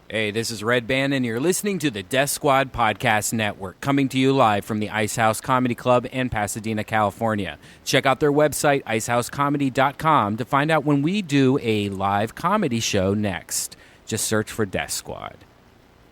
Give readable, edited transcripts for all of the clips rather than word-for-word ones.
Hey, this is Redban, and you're listening to the Death Squad Podcast Network, coming to you live from the Ice House Comedy Club in Pasadena, California. Check out their website, icehousecomedy.com, to find out when we do a live comedy show next. Just search for Death Squad.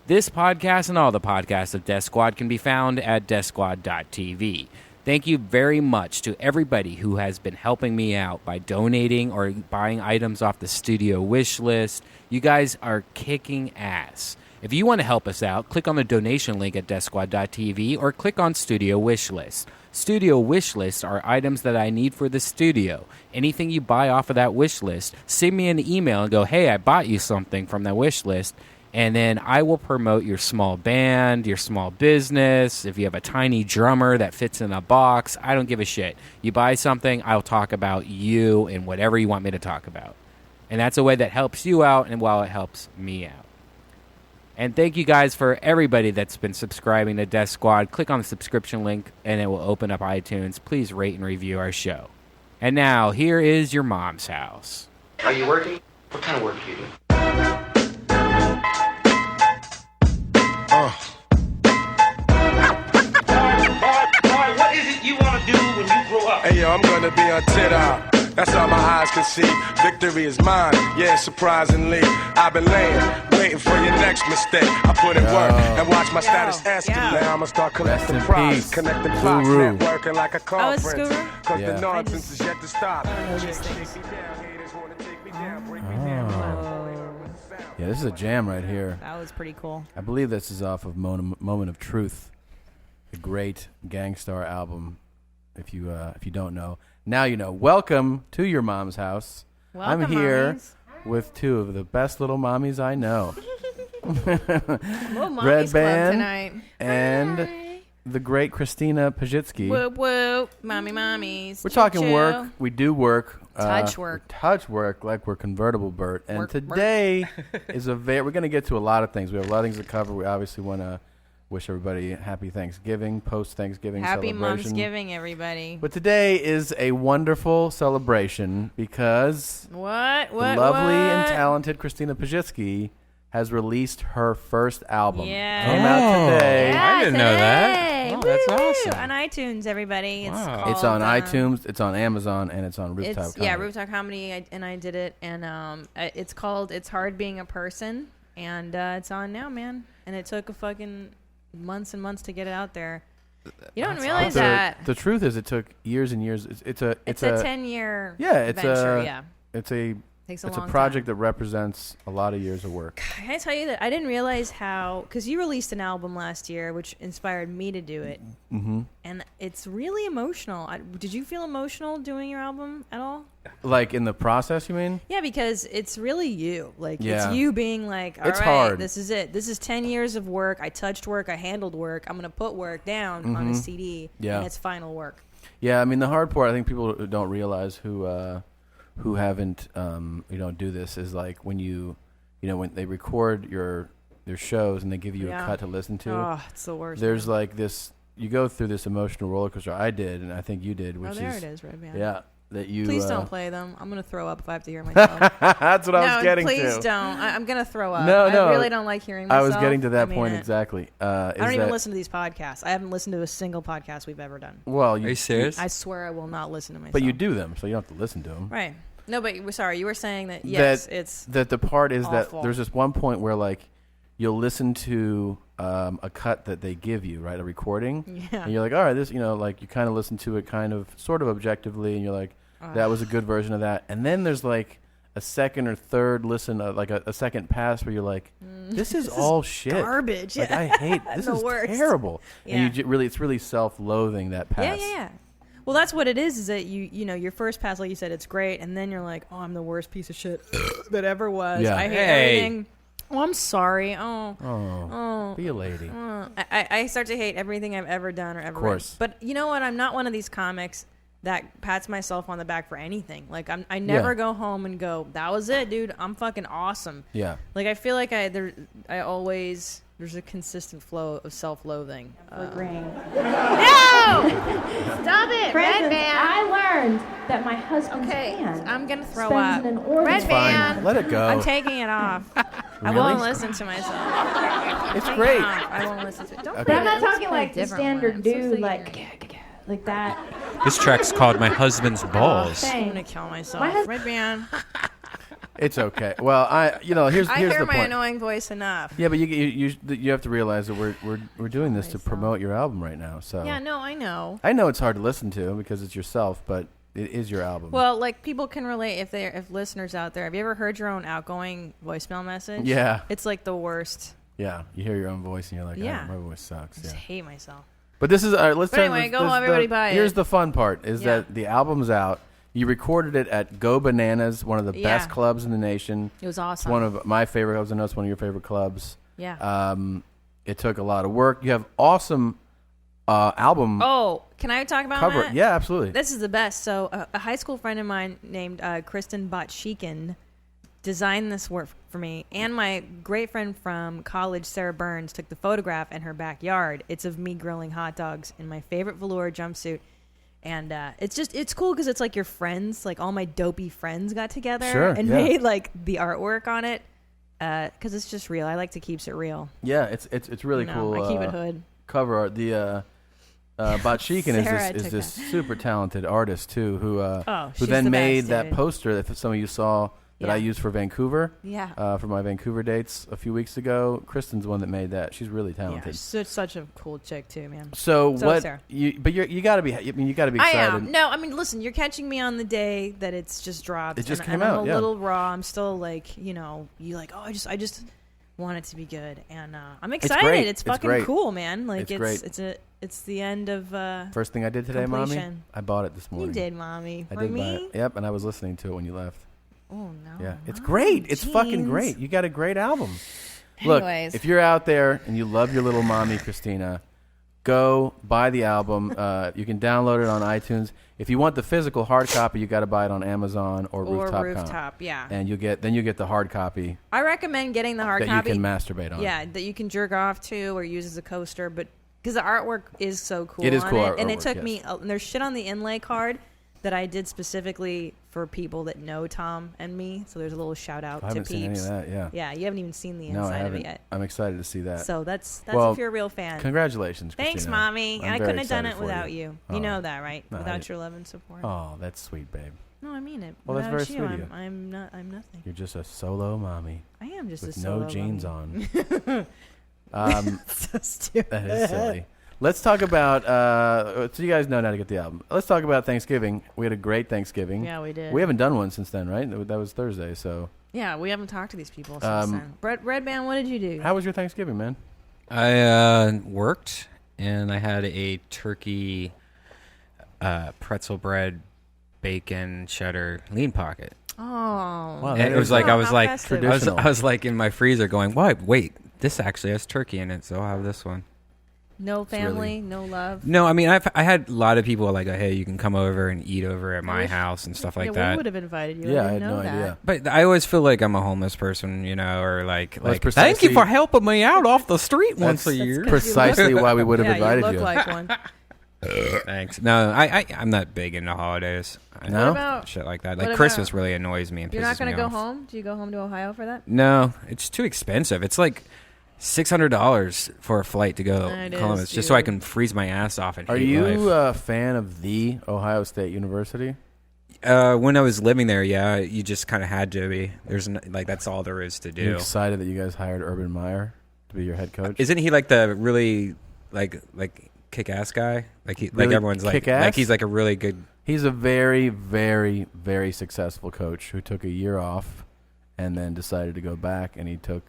This podcast and all the podcasts of Death Squad can be found at deathsquad.tv. Thank you very much to everybody who has been helping me out by donating or buying items off the studio wish list. You guys are kicking ass. If you want to help us out, click on the donation link at deathsquad.tv or click on studio wish list. Studio wish lists are items that I need for the studio. Anything you buy off of that wish list, send me an email and go, hey, I bought you something from that wish list. And then I will promote your small band, your small business. If you have a tiny drummer that fits in a box, I don't give a shit. You buy something, I'll talk about you and whatever you want me to talk about. And that's a way that helps you out and while it helps me out. And thank you guys for everybody that's been subscribing to Death Squad. Click on the subscription link and it will open up iTunes. Please rate and review our show. And now, here is your mom's house. Are you working? What kind of work do you do? What is it you want to do when you grow up? Hey, yo, I'm gonna be on TikTok. That's all my eyes can see. Victory is mine. Yeah, surprisingly, I've been waiting for your next mistake. I put in work and watch my status escalate. Now I'ma start collecting prize, connecting plots, networking like a conference. Cause the nonsense is yet to stop. Yeah, this is a jam right here. That was pretty cool. I believe this is off of Moment of Truth, the great Gangstar album. If you don't know, now you know. Welcome to your mom's house. Welcome, I'm here mommies. with two of the best little mommies I know. Redban tonight. And Hi. the great Christina Pajitsky. Whoop whoop, mommies. We're talking Choo-choo. work. We do work. Touch work. Touch work like we're convertible, Bert. And Work. today is we're going to get to a lot of things. We have a lot of things to cover. We obviously want to wish everybody happy Thanksgiving, post-Thanksgiving Happy celebration. Momsgiving, everybody. But today is a wonderful celebration because the lovely and talented Christina Pajitsky has released her first album. Yeah. Came out today. Yeah, I didn't know that. today. Oh, that's Woo! awesome. On iTunes, everybody. Wow. It's on iTunes, it's on Amazon, and it's on Rooftop Comedy. Yeah, Rooftop Comedy, and I did it. And it's called It's Hard Being a Person. And it's on now, man. And it took a fucking months and months to get it out there. You don't realize that. The truth is, it took years and years. It's a 10-year it's venture. It's a a long project time. that represents a lot of years of work. Can I tell you that I didn't realize how, because you released an album last year, which inspired me to do it. Mm-hmm. And it's really emotional. Did you feel emotional doing your album at all? Like in the process, you mean? Yeah, because it's really you. Like, Yeah. it's you being like, all It's right, hard. this is it. This is 10 years of work. I touched work. I handled work. I'm going to put work down on a CD. Yeah. And it's final work. Yeah, I mean the hard part, I think people don't realize who haven't do this is like when when they record your shows and they give you a cut to listen to. Oh, it's the worst. There's man. like this. You go through this emotional roller coaster. I did, and I think you did. Which Oh, there it is, Redban. Yeah, that you. Please don't play them. I'm going to throw up if I have to hear myself. That's what I was getting to. No, please don't. I'm going to throw up. No. I really don't like hearing myself. I was getting to that point it. exactly. I don't even listen to these podcasts. I haven't listened to a single podcast we've ever done. Well, Are you serious? I swear I will not listen to myself. But you do them, so you don't have to listen to them. Right. No, but sorry, you were saying that, yes, it's that the part is awful. that there's this one point where like you'll listen to a cut that they give you, right, a recording, Yeah. and you're like, all right, this, like you kind of listen to it kind of sort of objectively, and you're like, that was a good version of that, and then there's like a second or third listen, like a second pass where you're like, this is all shit, garbage. Like, Yeah. I hate this. The is worst. terrible. Yeah. And it's really self-loathing that pass. Yeah. Well, that's what it is that you know, your first pass, like you said, it's great, and then you're like, oh, I'm the worst piece of shit that ever was. Yeah. I hate Hey. everything. Oh, I'm sorry. Oh, Be a lady. I start to hate everything I've ever done or ever. Of course. But you know what? I'm not one of these comics that pats myself on the back for anything. Like I never go home and go, that was it, dude. I'm fucking awesome. Yeah. Like I feel like there's a consistent flow of self-loathing. No! Stop it, Redban. I learned that my husband's Okay, hand I'm gonna throw spends up. in an organ. Redban. Let it go. I'm taking it off. I won't listen to myself. It's great. I won't listen to it. Don't But play I'm not it. Let's talking play a like the different standard one. Let's dude, play like that. This track's called My Husband's Balls. Same. I'm gonna kill myself. My hus- Redban. It's okay. Well, here's I here's hear the my point. annoying voice enough. Yeah, but you have to realize that we're doing this to promote your album right now. So Yeah, no, I know. I know it's hard to listen to because it's yourself, but it is your album. Well, like people can relate if listeners out there. Have you ever heard your own outgoing voicemail message? Yeah. It's like the worst. Yeah, you hear your own voice and you're like, Yeah. my voice sucks. I just Yeah. hate myself. But this is let's But turn. anyway, go this- everybody buy it. Here's the fun part: is Yeah. that the album's out. You recorded it at Go Bananas, one of the best Yeah. clubs in the nation. It was It's awesome. one of my favorite clubs. I know it's one of your favorite clubs. Yeah. It took a lot of work. You have awesome album Oh, can I talk about cover. that? Yeah, absolutely. This is the best. So a high school friend of mine named Kristen Botschikin designed this work for me, and my great friend from college, Sarah Burns, took the photograph in her backyard. It's of me grilling hot dogs in my favorite velour jumpsuit. And it's cool because it's like your friends, like all my dopey friends got together and made like the artwork on it because it's just real. I like to keep it real. Yeah, it's really cool. I keep it hood. Cover art. The Botschikin Sarah is took this that. super talented artist too, who she's then the made best, that dude. poster that some of you saw that I Yeah. used for Vancouver. Yeah. For my Vancouver dates a few weeks ago. Kristen's the one that made that. She's really Yeah, talented. she's such a cool chick too, man. So So what? Sarah. You got to be. I mean, you got to be I excited. am. No, I mean, listen, you're catching me on the day that it's just dropped. It just and, came and out, I'm a yeah. little raw. I'm still like, you like, oh, I just want it to be good, and I'm excited. great. It's It's fucking great. cool, man. Like It's great. It's the end of. First thing I did today, mommy, completion. I bought it this You morning. did, mommy. I For did me? buy it. Yep, and I was listening to it when you left. Oh no. Yeah, it's Mom, great. It's fucking jeans. great. You got a great album. Anyways. Look, if you're out there and you love your little mommy, Christina, go buy the album. You can download it on iTunes. If you want the physical hard copy, you got to buy it on Amazon or Rooftop. Yeah. And you get the hard copy I recommend getting the hard that copy. you can masturbate on. Yeah, that you can jerk off to or use as a coaster, but because the artwork is so cool. It is on cool it. And it artwork, took yes. me. And there's shit on the inlay card that I did specifically for people that know Tom and me. So there's a little shout out I to haven't peeps. seen any of that. Yeah. Yeah, you haven't even seen the No, I inside of haven't. it yet. I'm excited to see that. So that's Well, if you're a real fan. Congratulations, Thanks, Christina. mommy. I'm I very couldn't have done excited it for without you. Oh. You know that, right? No, Without your love and support. Oh, that's sweet, babe. No, I mean it. Well, that's Without very you, sweet of you. I'm nothing. You're just a solo mommy I am just with a no solo jeans mommy. on. So stupid. That is silly. Let's talk about. So you guys know now to get the album. Let's talk about Thanksgiving. We had a great Thanksgiving. Yeah, we did. We haven't done one since then, right? That was Thursday. So Yeah, we haven't talked to these people since then. Redban, what did you do? how was your Thanksgiving, man? I worked, and I had a turkey, pretzel bread, bacon, cheddar, lean pocket. Oh, Wow, And it was like Oh, I was how like festive. Traditional. I was like in my freezer going, "What? Wait, this actually has turkey in it, so I'll have this one." no family, really- no love. No, I mean I had a lot of people like, "Hey, you can come over and eat over at my house and stuff like yeah, we that." would have invited you. Yeah, I didn't had know no that. idea. But I always feel like I'm a homeless person, or like Well, that's thank you precisely- for helping me out off the street once a That's year. Precisely why we would have Yeah, invited you you. look like one. Thanks. No, I'm not big into holidays. No? What about? Shit like that. What Like Christmas about- really annoys me and You're pisses not gonna me go off. home? Do you go home to Ohio for that? No, it's too expensive. It's like $600 for a flight to go It Columbus, is, just so I dude. can freeze my ass off and Are hate you life. a fan of the Ohio State University? When I was living there, yeah, you just kind of had to be. That's all there is to Are you do. excited that you guys hired Urban Meyer to be your head coach? Isn't he like the really like kick-ass guy? Like Really everyone's kick-ass? like he's like a really good. He's a very, very, very successful coach who took a year off and then decided to go back, and he took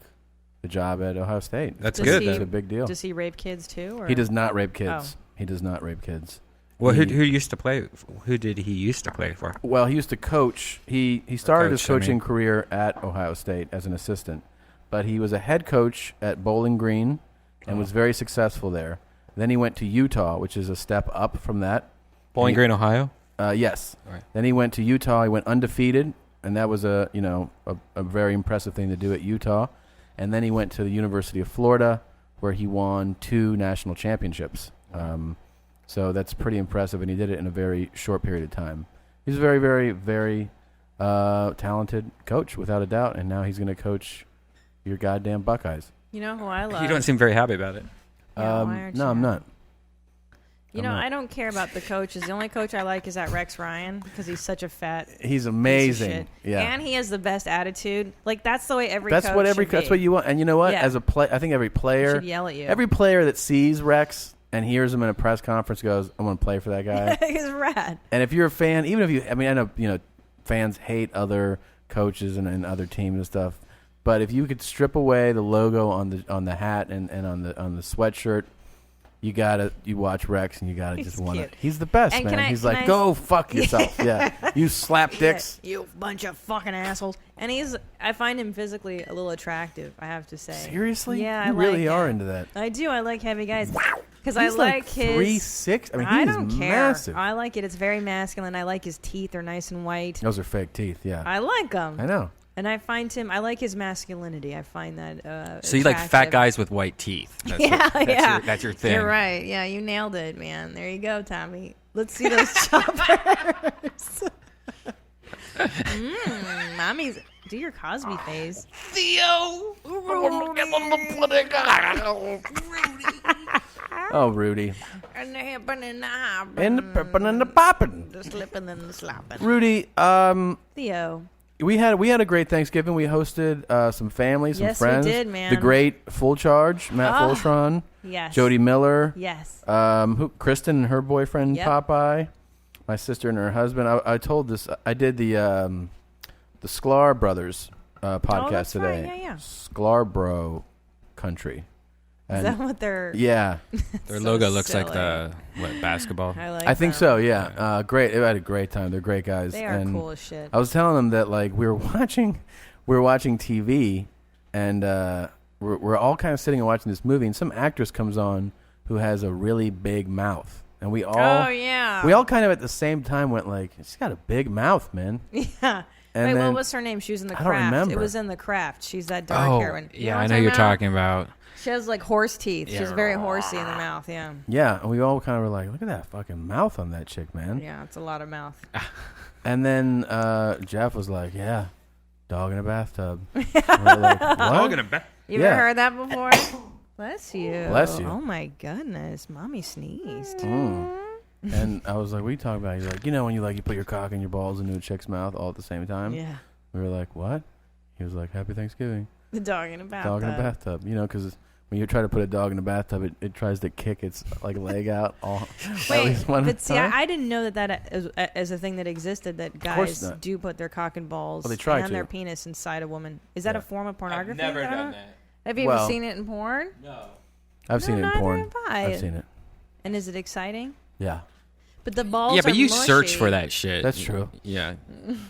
the job at Ohio State. That's Does good. he- That's then. a big deal. Does he rape kids too? Or? He does not rape kids. Oh. He does not rape kids. Well, who He- used to play? Who did he used to play for? Well, he used to coach. He started his Coach, I mean. coaching career at Ohio State as an assistant, but he was a head coach at Bowling Green and was very successful there. Then he went to Utah, which is a step up from that. Bowling He- Green, Ohio. Yes. Right. Then he went to Utah. He went undefeated, and that was a very impressive thing to do at Utah. And then he went to the University of Florida, where he won 2 national championships. So that's pretty impressive, and he did it in a very short period of time. He's a very, very, very talented coach, without a doubt, and now he's going to coach your goddamn Buckeyes. You know who I love? You don't seem very happy about it. Yeah, why aren't No, you? I'm not. You know, I don't care about the coaches. The only coach I like is that Rex Ryan because he's such a fat. He's piece of amazing. shit. Yeah. And he has the best attitude. Like that's the way every. That's coach what should that's be. what you want. And you know what? Yeah. As a I think every player should yell at you. Every player that sees Rex and hears him in a press conference goes, "I'm going to play for that guy." He's rad. And if you're a fan, even if you, I mean, I know fans hate other coaches and other teams and stuff, but if you could strip away the logo on the hat and on the sweatshirt. You watch Rex and you gotta just want to. He's the best, And man. He's like, go fuck yourself. Yeah, you slap dicks. Yeah, you bunch of fucking assholes. And I find him physically a little attractive. I have to say. Seriously? Yeah, you I really like are it. into that. I do. I like heavy guys. Wow. Because I He's like like his 3'6". I mean, I he's don't care. massive. I like it. It's very masculine. I like his teeth. They're nice and white. Those are fake teeth. Yeah, I like them. I know. And I like his masculinity. I find that. So you like fat guys with white teeth? That's that's your thing. You're right. Yeah, you nailed it, man. There you go, Tommy. Let's see those choppers. Mommy's. Do your Cosby face. Theo. Oh, Rudy. And the hippin' and the hoppin'. And the pippin' and the poppin'. The slippin' and the sloppin'. Rudy, Theo. we had a great Thanksgiving. We hosted some family, some Yes, we friends. did, man. The great Full Charge, Matt Fultron. Yes. Jody Miller. Yes. Kristen and her boyfriend Yep. Popeye. My sister and her husband. I told this. I did the Sklar Brothers podcast that's today. right, yeah. Sklar Country. Is And that what they're... yeah. Their So logo looks silly. like the basketball. I I think them. so, yeah. Great. They had a great time. They're great guys. They are and cool as shit. I was telling them that like we were watching TV, and we're all kind of sitting and watching this movie, and some actress comes on who has a really big mouth, and we all kind of at the same time went like, she's got a big mouth, man. Yeah. And Wait, then, what was her name? She was in The I Craft. don't remember. It was in The Craft. She's that dark hair one. You yeah, what I I'm know you're about? talking about. She has like horse teeth. Yeah. She's very horsey in the mouth. Yeah. Yeah, and we all kind of were like, look at that fucking mouth on that chick, man. Yeah, it's a lot of mouth. And then Jeff was like, yeah, dog in a bathtub. And we're like, what? Dog in a bath. You Yeah. ever heard that before? Bless you. Bless you. Oh my goodness, mommy sneezed. And I was like, what are you talking about? He's like, when you put your cock and your balls into a chick's mouth all at the same time? Yeah. We were like, what? He was like, happy Thanksgiving. The dog in a bathtub. Dog in a bathtub. Because when you try to put a dog in a bathtub, it tries to kick its leg out at Wait, least one but see, time. I didn't know that as a thing that existed, that course guys not. do put their cock and balls Well, they try and to. their penis inside a woman. Is that a form of pornography? I've never I don't done know. that. Have you ever seen it in porn? No. I've seen it in neither porn. have I. I've seen it. And is it exciting? Yeah. But the balls Yeah, but are you mushy. search for that shit. That's true. Yeah.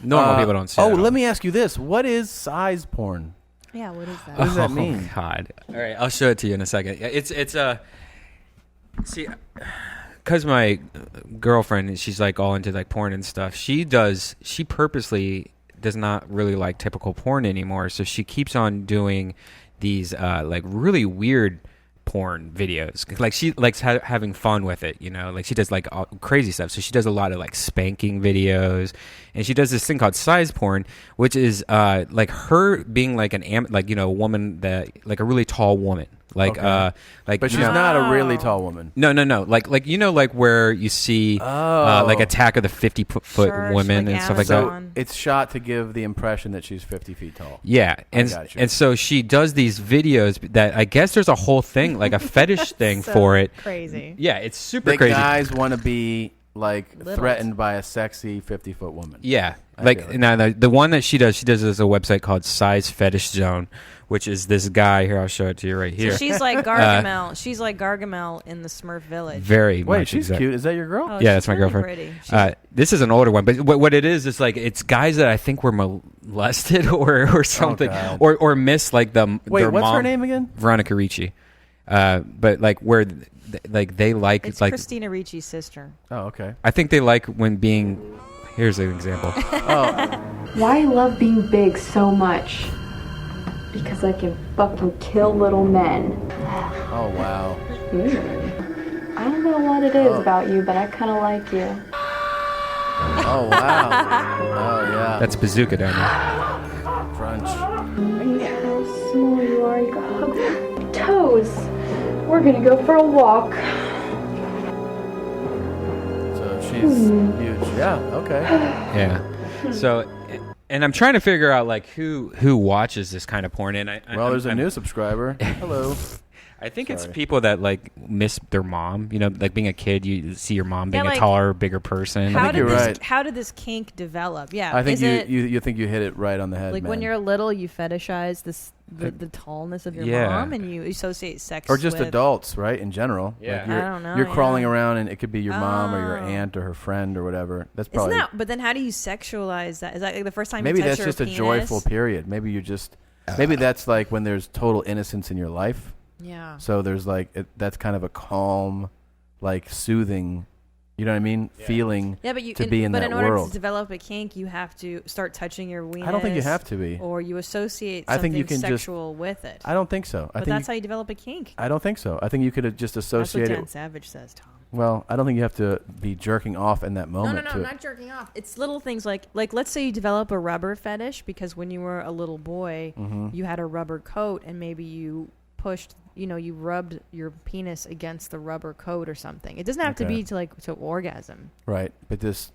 Normal people don't see Oh, that. let me ask you this. What is size porn? Yeah, what is that? What does that mean? Oh, God. All right, I'll show it to you in a second. It's see, because my girlfriend, she's like all into like porn and stuff. She purposely does not really like typical porn anymore. So she keeps on doing these like really weird porn videos. Like she likes having fun with it, like she does like all crazy stuff. So she does a lot of like spanking videos, and she does this thing called size porn, which is like her being like a woman that like a really tall woman. Like, Okay. But she's not a really tall woman. No. Like where you see like Attack of the 50-foot Sure, women like and stuff like Amazon. that. It's shot to give the impression that she's 50 feet tall. Yeah, and got you. and so she does these videos that I guess there's a whole thing, like a fetish thing So for it. Crazy. Yeah, it's super The crazy. guys want to be like Little. threatened by a sexy 50-foot woman. Yeah, I like feel it. now the one that she does is a website called Size Fetish Zone, which is this guy here. I'll show it to you right here. So she's like Gargamel. She's like Gargamel in the Smurf Village. Very Wait, much she's exact- cute. Is that your girl? Oh, Yeah, she's that's my really girlfriend. pretty. This is an older one, but what it is like it's guys that I think were molested or something, God. or miss like their Wait, what's mom, her name again? Veronica Ricci. But like where like they like It's like Christina Ricci's sister. Oh, okay. I think they like when being. Here's an example. Why I love being big so much? Because I can fucking kill little men. Oh, wow. I don't know what it is about you, but I kind of like you. Oh, wow. Oh, yeah. That's Bazooka down there. Crunch. How small you are. You can hug my toes. We're gonna go for a walk. So she's huge. Yeah. Okay. Yeah. So, and I'm trying to figure out like who watches this kind of porn. And There's a new subscriber. Hello. I think it's people that like miss their mom. You know, like being a kid, you see your mom being like, a taller, bigger person. I think you're right. How did this kink develop? Yeah, I think you think you hit it right on the head. Like man. when you're little, you fetishize the tallness of your mom, and you associate sex or just with adults, right? In general, yeah. Like I don't know. You're crawling around, and it could be your mom or your aunt or her friend or whatever. That's probably. But then how do you sexualize that? Is that like the first time? Maybe you touch that's just your a penis? joyful period. Maybe you just. Maybe that's like when there's total innocence in your life. Yeah. So there's like that's kind of a calm, like soothing, you know what I mean? Yeah. Feeling. Yeah, but in order to develop a kink, you have to start touching your weenus. I don't think you have to be. Or you associate something sexual with it. I don't think so. But that's how you develop a kink. I don't think so. I think you could have just associated. That's what Dan Savage says, Tom. Well, I don't think you have to be jerking off in that moment. No, I'm not jerking off. It's little things like let's say you develop a rubber fetish because when you were a little boy, you had a rubber coat and maybe you pushed, you rubbed your penis against the rubber coat or something. It doesn't have to be to orgasm. Right, but this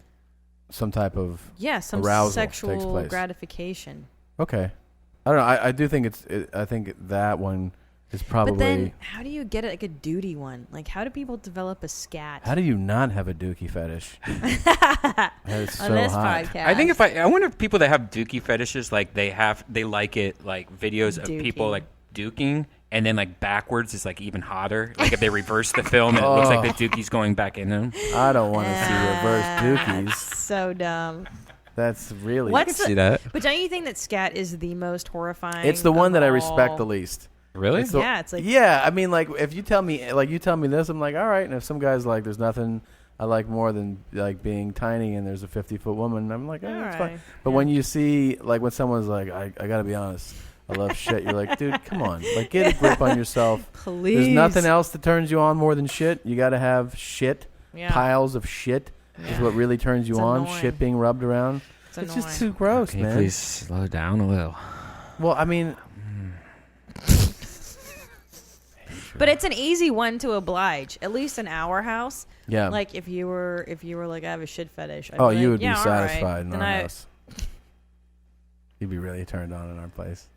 some type of some arousal sexual takes place. gratification. Okay, I don't know. I do think I think that one is probably. But then, how do you get it like a duty one? Like, how do people develop a scat? How do you not have a dookie fetish? That is so on this hot. podcast. I think I wonder if people that have dookie fetishes like they like it like videos of people like duking. And then, like, backwards is, like, even hotter. Like, if they reverse the film, and it looks like the dookie's going back in them. I don't want to see reverse dookies. So dumb. That's really... I can see that. But don't you think that scat is the most horrifying? It's the one that I respect the least. Really? It's like... Yeah, I mean, like, if you tell me this, I'm like, all right. And if some guy's like, there's nothing I like more than, like, being tiny and there's a 50-foot woman, I'm like, that's fine. But when you see, like, when someone's like, I got to be honest... I love shit. You're like, dude, come on. Like, get a grip on yourself. Please. There's nothing else that turns you on more than shit. You got to have shit. Yeah. Piles of shit is what really turns you on. Annoying. Shit being rubbed around. It's just too gross, man. Please slow down a little. Well, I mean... But it's an easy one to oblige. At least in our house. Yeah. Like, if you were like, I have a shit fetish. I'd you would be satisfied in our our house. You'd be really turned on in our place.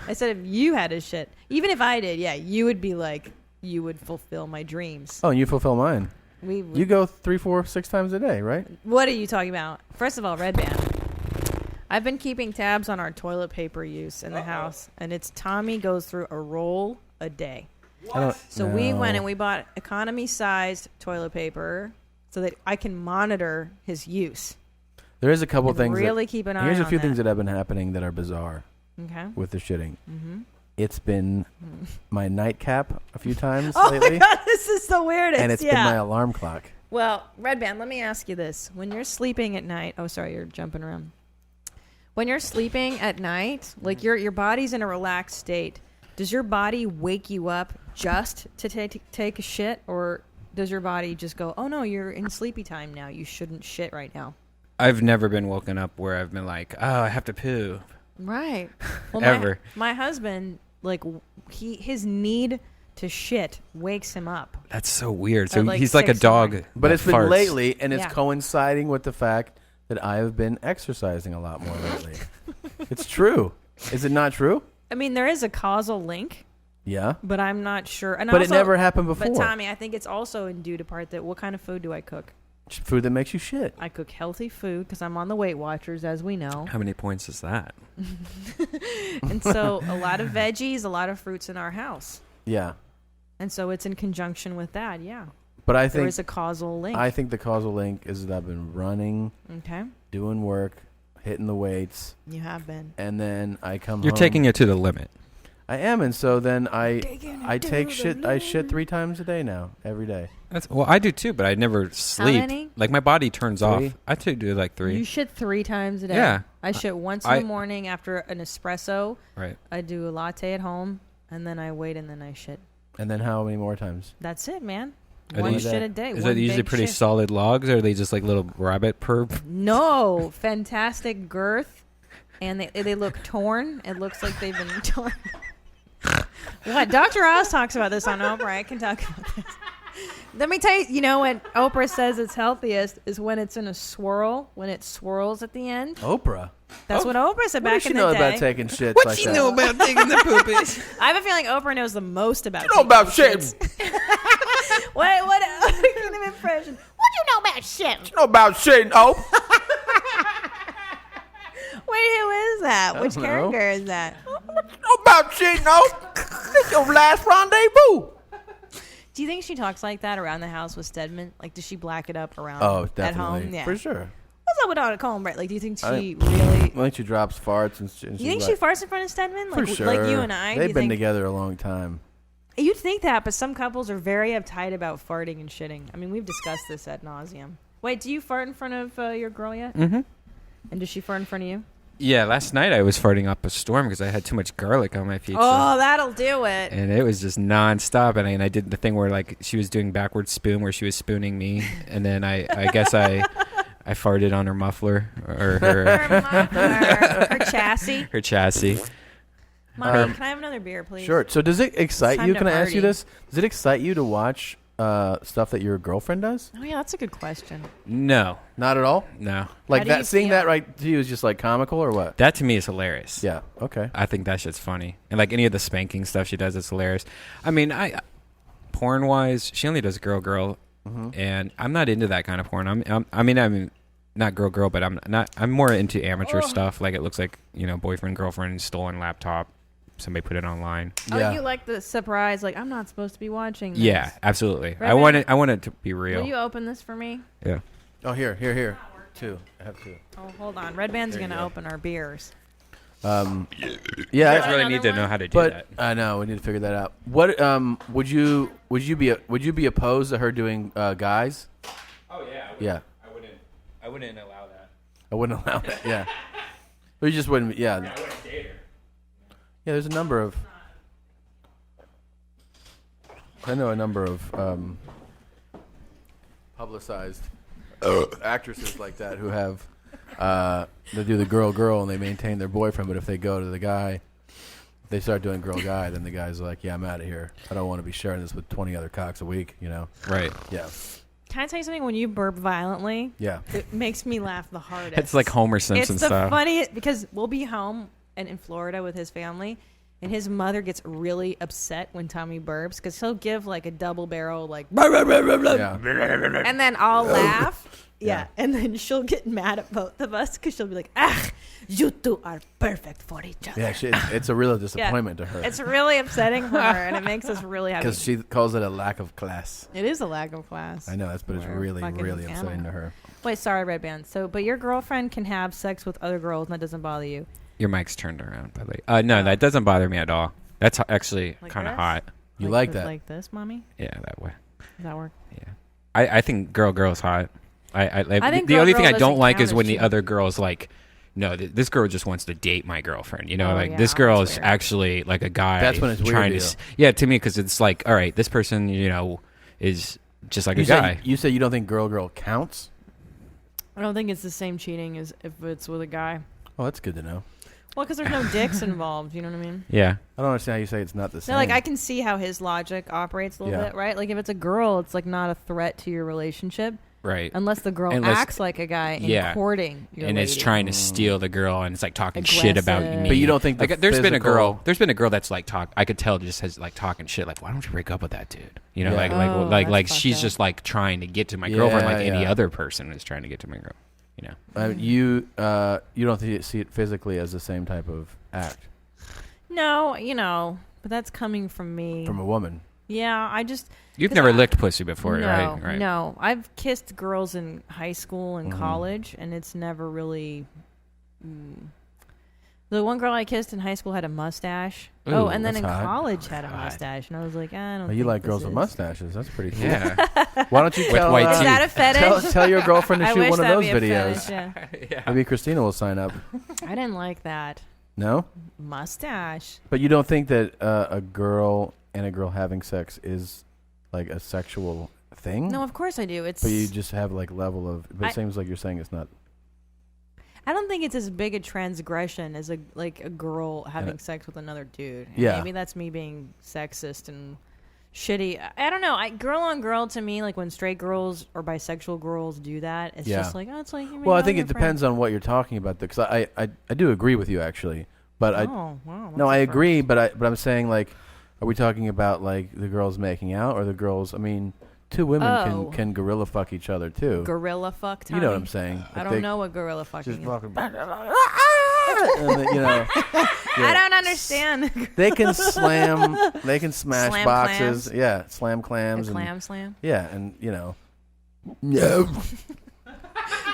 I said if you had a shit, even if I did, you would be like, you would fulfill my dreams. Oh, and you fulfill mine. You go 3, 4, 6 times a day, right? What are you talking about? First of all, Redban. I've been keeping tabs on our toilet paper use in the house, and it's Tommy goes through a roll a day. So we went and we bought economy-sized toilet paper so that I can monitor his use. There is a couple things. Really keep an eye on Here's a few that. things that have been happening that are bizarre. Okay. With the shitting. Mm-hmm. It's been my nightcap a few times oh lately. My God, this is the weirdest. And it's been my alarm clock. Well, Redban, let me ask you this. When you're sleeping at night... Oh, sorry, you're jumping around. When you're sleeping at night, like your body's in a relaxed state, does your body wake you up just to take a shit? Or does your body just go, oh, no, you're in sleepy time now. You shouldn't shit right now? I've never been woken up where I've been like, oh, I have to poo. Right. Well, Ever. My husband, like, his need to shit wakes him up. That's so weird. So like he's like a dog. But it's been farts. lately, and it's coinciding with the fact that I have been exercising a lot more lately. It's true. Is it not true? I mean, there is a causal link. Yeah. But I'm not sure. And but also, it never happened before. But Tommy, I think it's also in due to part that what kind of food do I cook? Food that makes you shit. I cook healthy food because I'm on the Weight Watchers, as we know. How many points is that? And so a lot of veggies, a lot of fruits in our house. Yeah. And so it's in conjunction with that, yeah. But I think there is a causal link. I think the causal link is that I've been running, doing work, hitting the weights. You have been. And then I come You're home. taking it to the limit. I am, and so then I take shit. I shit 3 times a day now, every day. Well, I do too, but I never sleep. How many? Like my body turns 3? off. I do like 3. You shit 3 times a day. Yeah. I shit once in the morning after an espresso. Right. I do a latte at home, and then I wait, and then I shit. And then how many more times? That's it, man. Are One shit a day. Is that usually pretty solid logs, or are they just like little rabbit perp? No, fantastic girth, and they look torn. It looks like they've been torn. What? Dr. Oz talks about this on Oprah. I can talk about this. Let me tell you, you know what Oprah says it's healthiest is when it's in a swirl, when it swirls at the end. Oprah. That's what Oprah said back in the day. What does she know about taking shits What like she that? know about taking the poopies? I have a feeling Oprah knows the most about You know taking about shits. shit. What kind of impression? What do you know about shit? You know about shit, Oprah. Wait, who is that? Which don't know. character is that? You know about shit, Oprah. This your last rendezvous. Do you think she talks like that around the house with Stedman? Like, does she black it up around Oh, at home? definitely. Yeah. For sure. What's up with all the cornbread? Like, do you think she I really... think she drops farts and shit. You think she farts in front of Stedman? For Like, sure. like you and I? Do They've you been think... together a long time. You'd think that, but some couples are very uptight about farting and shitting. I mean, we've discussed this ad nauseum. Wait, do you fart in front of your girl yet? Mm-hmm. And does she fart in front of you? Yeah, last night I was farting up a storm because I had too much garlic on my pizza. Oh, that'll do it. And it was just nonstop. And I did the thing where, like, she was doing backward spoon where she was spooning me. And then I guess I farted on her muffler or Her chassis. her chassis. Mommy, can I have another beer, please? Sure. So does it excite time you? to Can I ask you party. this? Does it excite you to watch stuff that your girlfriend does? Oh, yeah, that's a good question. No, Not at all? no. Like do you that, seeing feel? that right to you is just like comical or what? That to me is hilarious. Yeah. Okay. I think that shit's funny. And like any of the spanking stuff she does, it's hilarious. I mean, porn wise, she only does girl, and I'm not into that kind of porn. I'm not girl, but I'm more into amateur stuff. Like it looks like, boyfriend, girlfriend, stolen laptop, somebody put it online. Yeah. Oh, you like the surprise, like, I'm not supposed to be watching this. Yeah, absolutely. Right, I want it to be real. Will you open this for me? Yeah. Oh, here. Two. I have two. Oh, hold on. Redban's going to open our beers. Yeah. You guys I- really need to Another know one? how to do But that. I know we need to figure that out. What would you be opposed to her doing guys? Oh yeah. Yeah. I wouldn't allow that. I wouldn't allow that. Yeah. Or you just wouldn't. Yeah. I wouldn't date her. Yeah. There's a number of. I know a number of publicized actresses like that who have they do the girl and they maintain their boyfriend, but if they go to the guy, if they start doing girl guy, then the guy's like, yeah, I'm out of here. I don't want to be sharing this with 20 other cocks a week, Right. Yeah. Can I tell you something? When you burp violently, Yeah. it makes me laugh the hardest. It's like Homer Simpson It's the style. funniest because we'll be home and in Florida with his family, and his mother gets really upset when Tommy burps because he'll give like a double barrel like, "Blah, blah, blah, blah, blah," Yeah. and then I'll laugh. Yeah. Yeah. And then she'll get mad at both of us because she'll be like, you two are perfect for each other. Yeah, it's a real disappointment to her It's really upsetting for her, and it makes us really happy. because she calls it a lack of class. It is a lack of class. I know that's, but it's We're really, fucking really upsetting animal. to her. Wait, sorry, Redban. So, but your girlfriend can have sex with other girls, and that doesn't bother you. Your mic's turned around, by the way. No, that doesn't bother me at all. That's actually Like kind of this? hot. You like that? Like this, mommy? Yeah, that way. Does that work? Yeah. I think girl's hot. I think the only girl thing I doesn't don't like count is as when the cheating. other girl's like, no, this girl just wants to date my girlfriend. Oh, Like yeah, this girl that's is weird. actually like a guy. That's when it's weird trying to to. you. Yeah, to me, because it's like, all right, this person, is just like a guy. You said you don't think girl counts? I don't think it's the same cheating as if it's with a guy. Oh, that's good to know. Well, because there's no dicks involved. You know what I mean? Yeah. I don't understand how you say it's not the same. No, like I can see how his logic operates a little Yeah. bit, right? Like if it's a girl, it's like not a threat to your relationship Right. unless the girl Unless- acts like a guy in Yeah. courting your And it's lady. trying to steal the girl, and it's like talking shit about Aggressive. me. But you don't think like the there's been a physical- girl that's like I could tell just has like talking shit. Like, why don't you break up with that dude? Yeah. Oh, like that's she's fucked just like trying to get to my Yeah, girlfriend, like any yeah. other person is trying to get to my girl. You don't see it physically as the same type of act No, but that's coming from me. from a woman. Yeah, I just... You've 'cause never I- licked pussy before, no, right? Right. No, I've kissed girls in high school and Mhm. college, and it's never really... The one girl I kissed in high school had a mustache. Ooh, and then that's in hot. college had a God. mustache, and I was like, I don't. Oh, you think like this girls with is- mustaches? That's pretty cool. Yeah. Why don't you With tell white Is teeth. that a fetish? tell your girlfriend to I shoot wish one of that'd those be a videos? fetish, yeah. Maybe Christina will sign up. I didn't like that No, mustache. but you don't think that a girl and a girl having sex is like a sexual thing? No, of course I do. It's. But you just have like level of. But I- it seems like you're saying it's not. I don't think it's as big a transgression as a girl having sex with another dude. And Yeah. maybe that's me being sexist and shitty. I don't know. Girl on girl to me, like when straight girls or bisexual girls do that, it's just like, oh, it's like. Well, I think it depends on what you're talking about. Because I do agree with you actually, but wow, no, I agree, but I'm saying like, are we talking about like the girls making out or the girls? I mean. Two women can gorilla fuck each other too. Gorilla fuck, Tommy? You know what I'm saying? I don't know what gorilla fucking is. And they, I don't understand. They can smash Slam boxes. clams? Yeah, slam clams. A clam slam? Yeah, and No.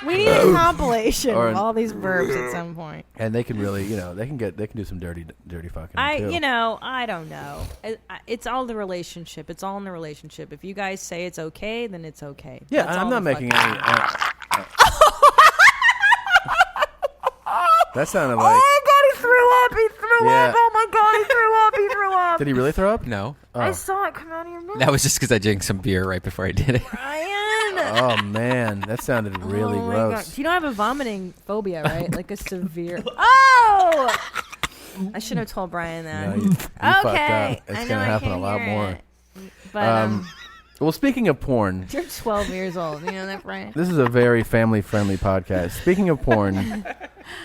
We need a compilation Or of all these verbs at some point. And they can really, they can do some dirty fucking. Too. I don't know. It's all the relationship. It's all in the relationship. If you guys say it's okay, then it's okay. Yeah, That's I'm all not the making fucking- any. That sounded like. Oh God, he threw up! He threw Yeah. up! Oh my God, he threw up! He threw up! Did he really throw up? No. I saw it come out of your mouth. That was just because I drank some beer right before I did it. Ryan. Oh man, that sounded really Oh my gross. God. You don't have a vomiting phobia, right? Like a severe. Oh! I should have told Brian that. No, you fucked Okay. up. It's I know gonna I happen a can't lot hear more. it. But Well, speaking of porn, you're 12 years old. You know that, Brian? this is a very family-friendly podcast. Speaking of porn,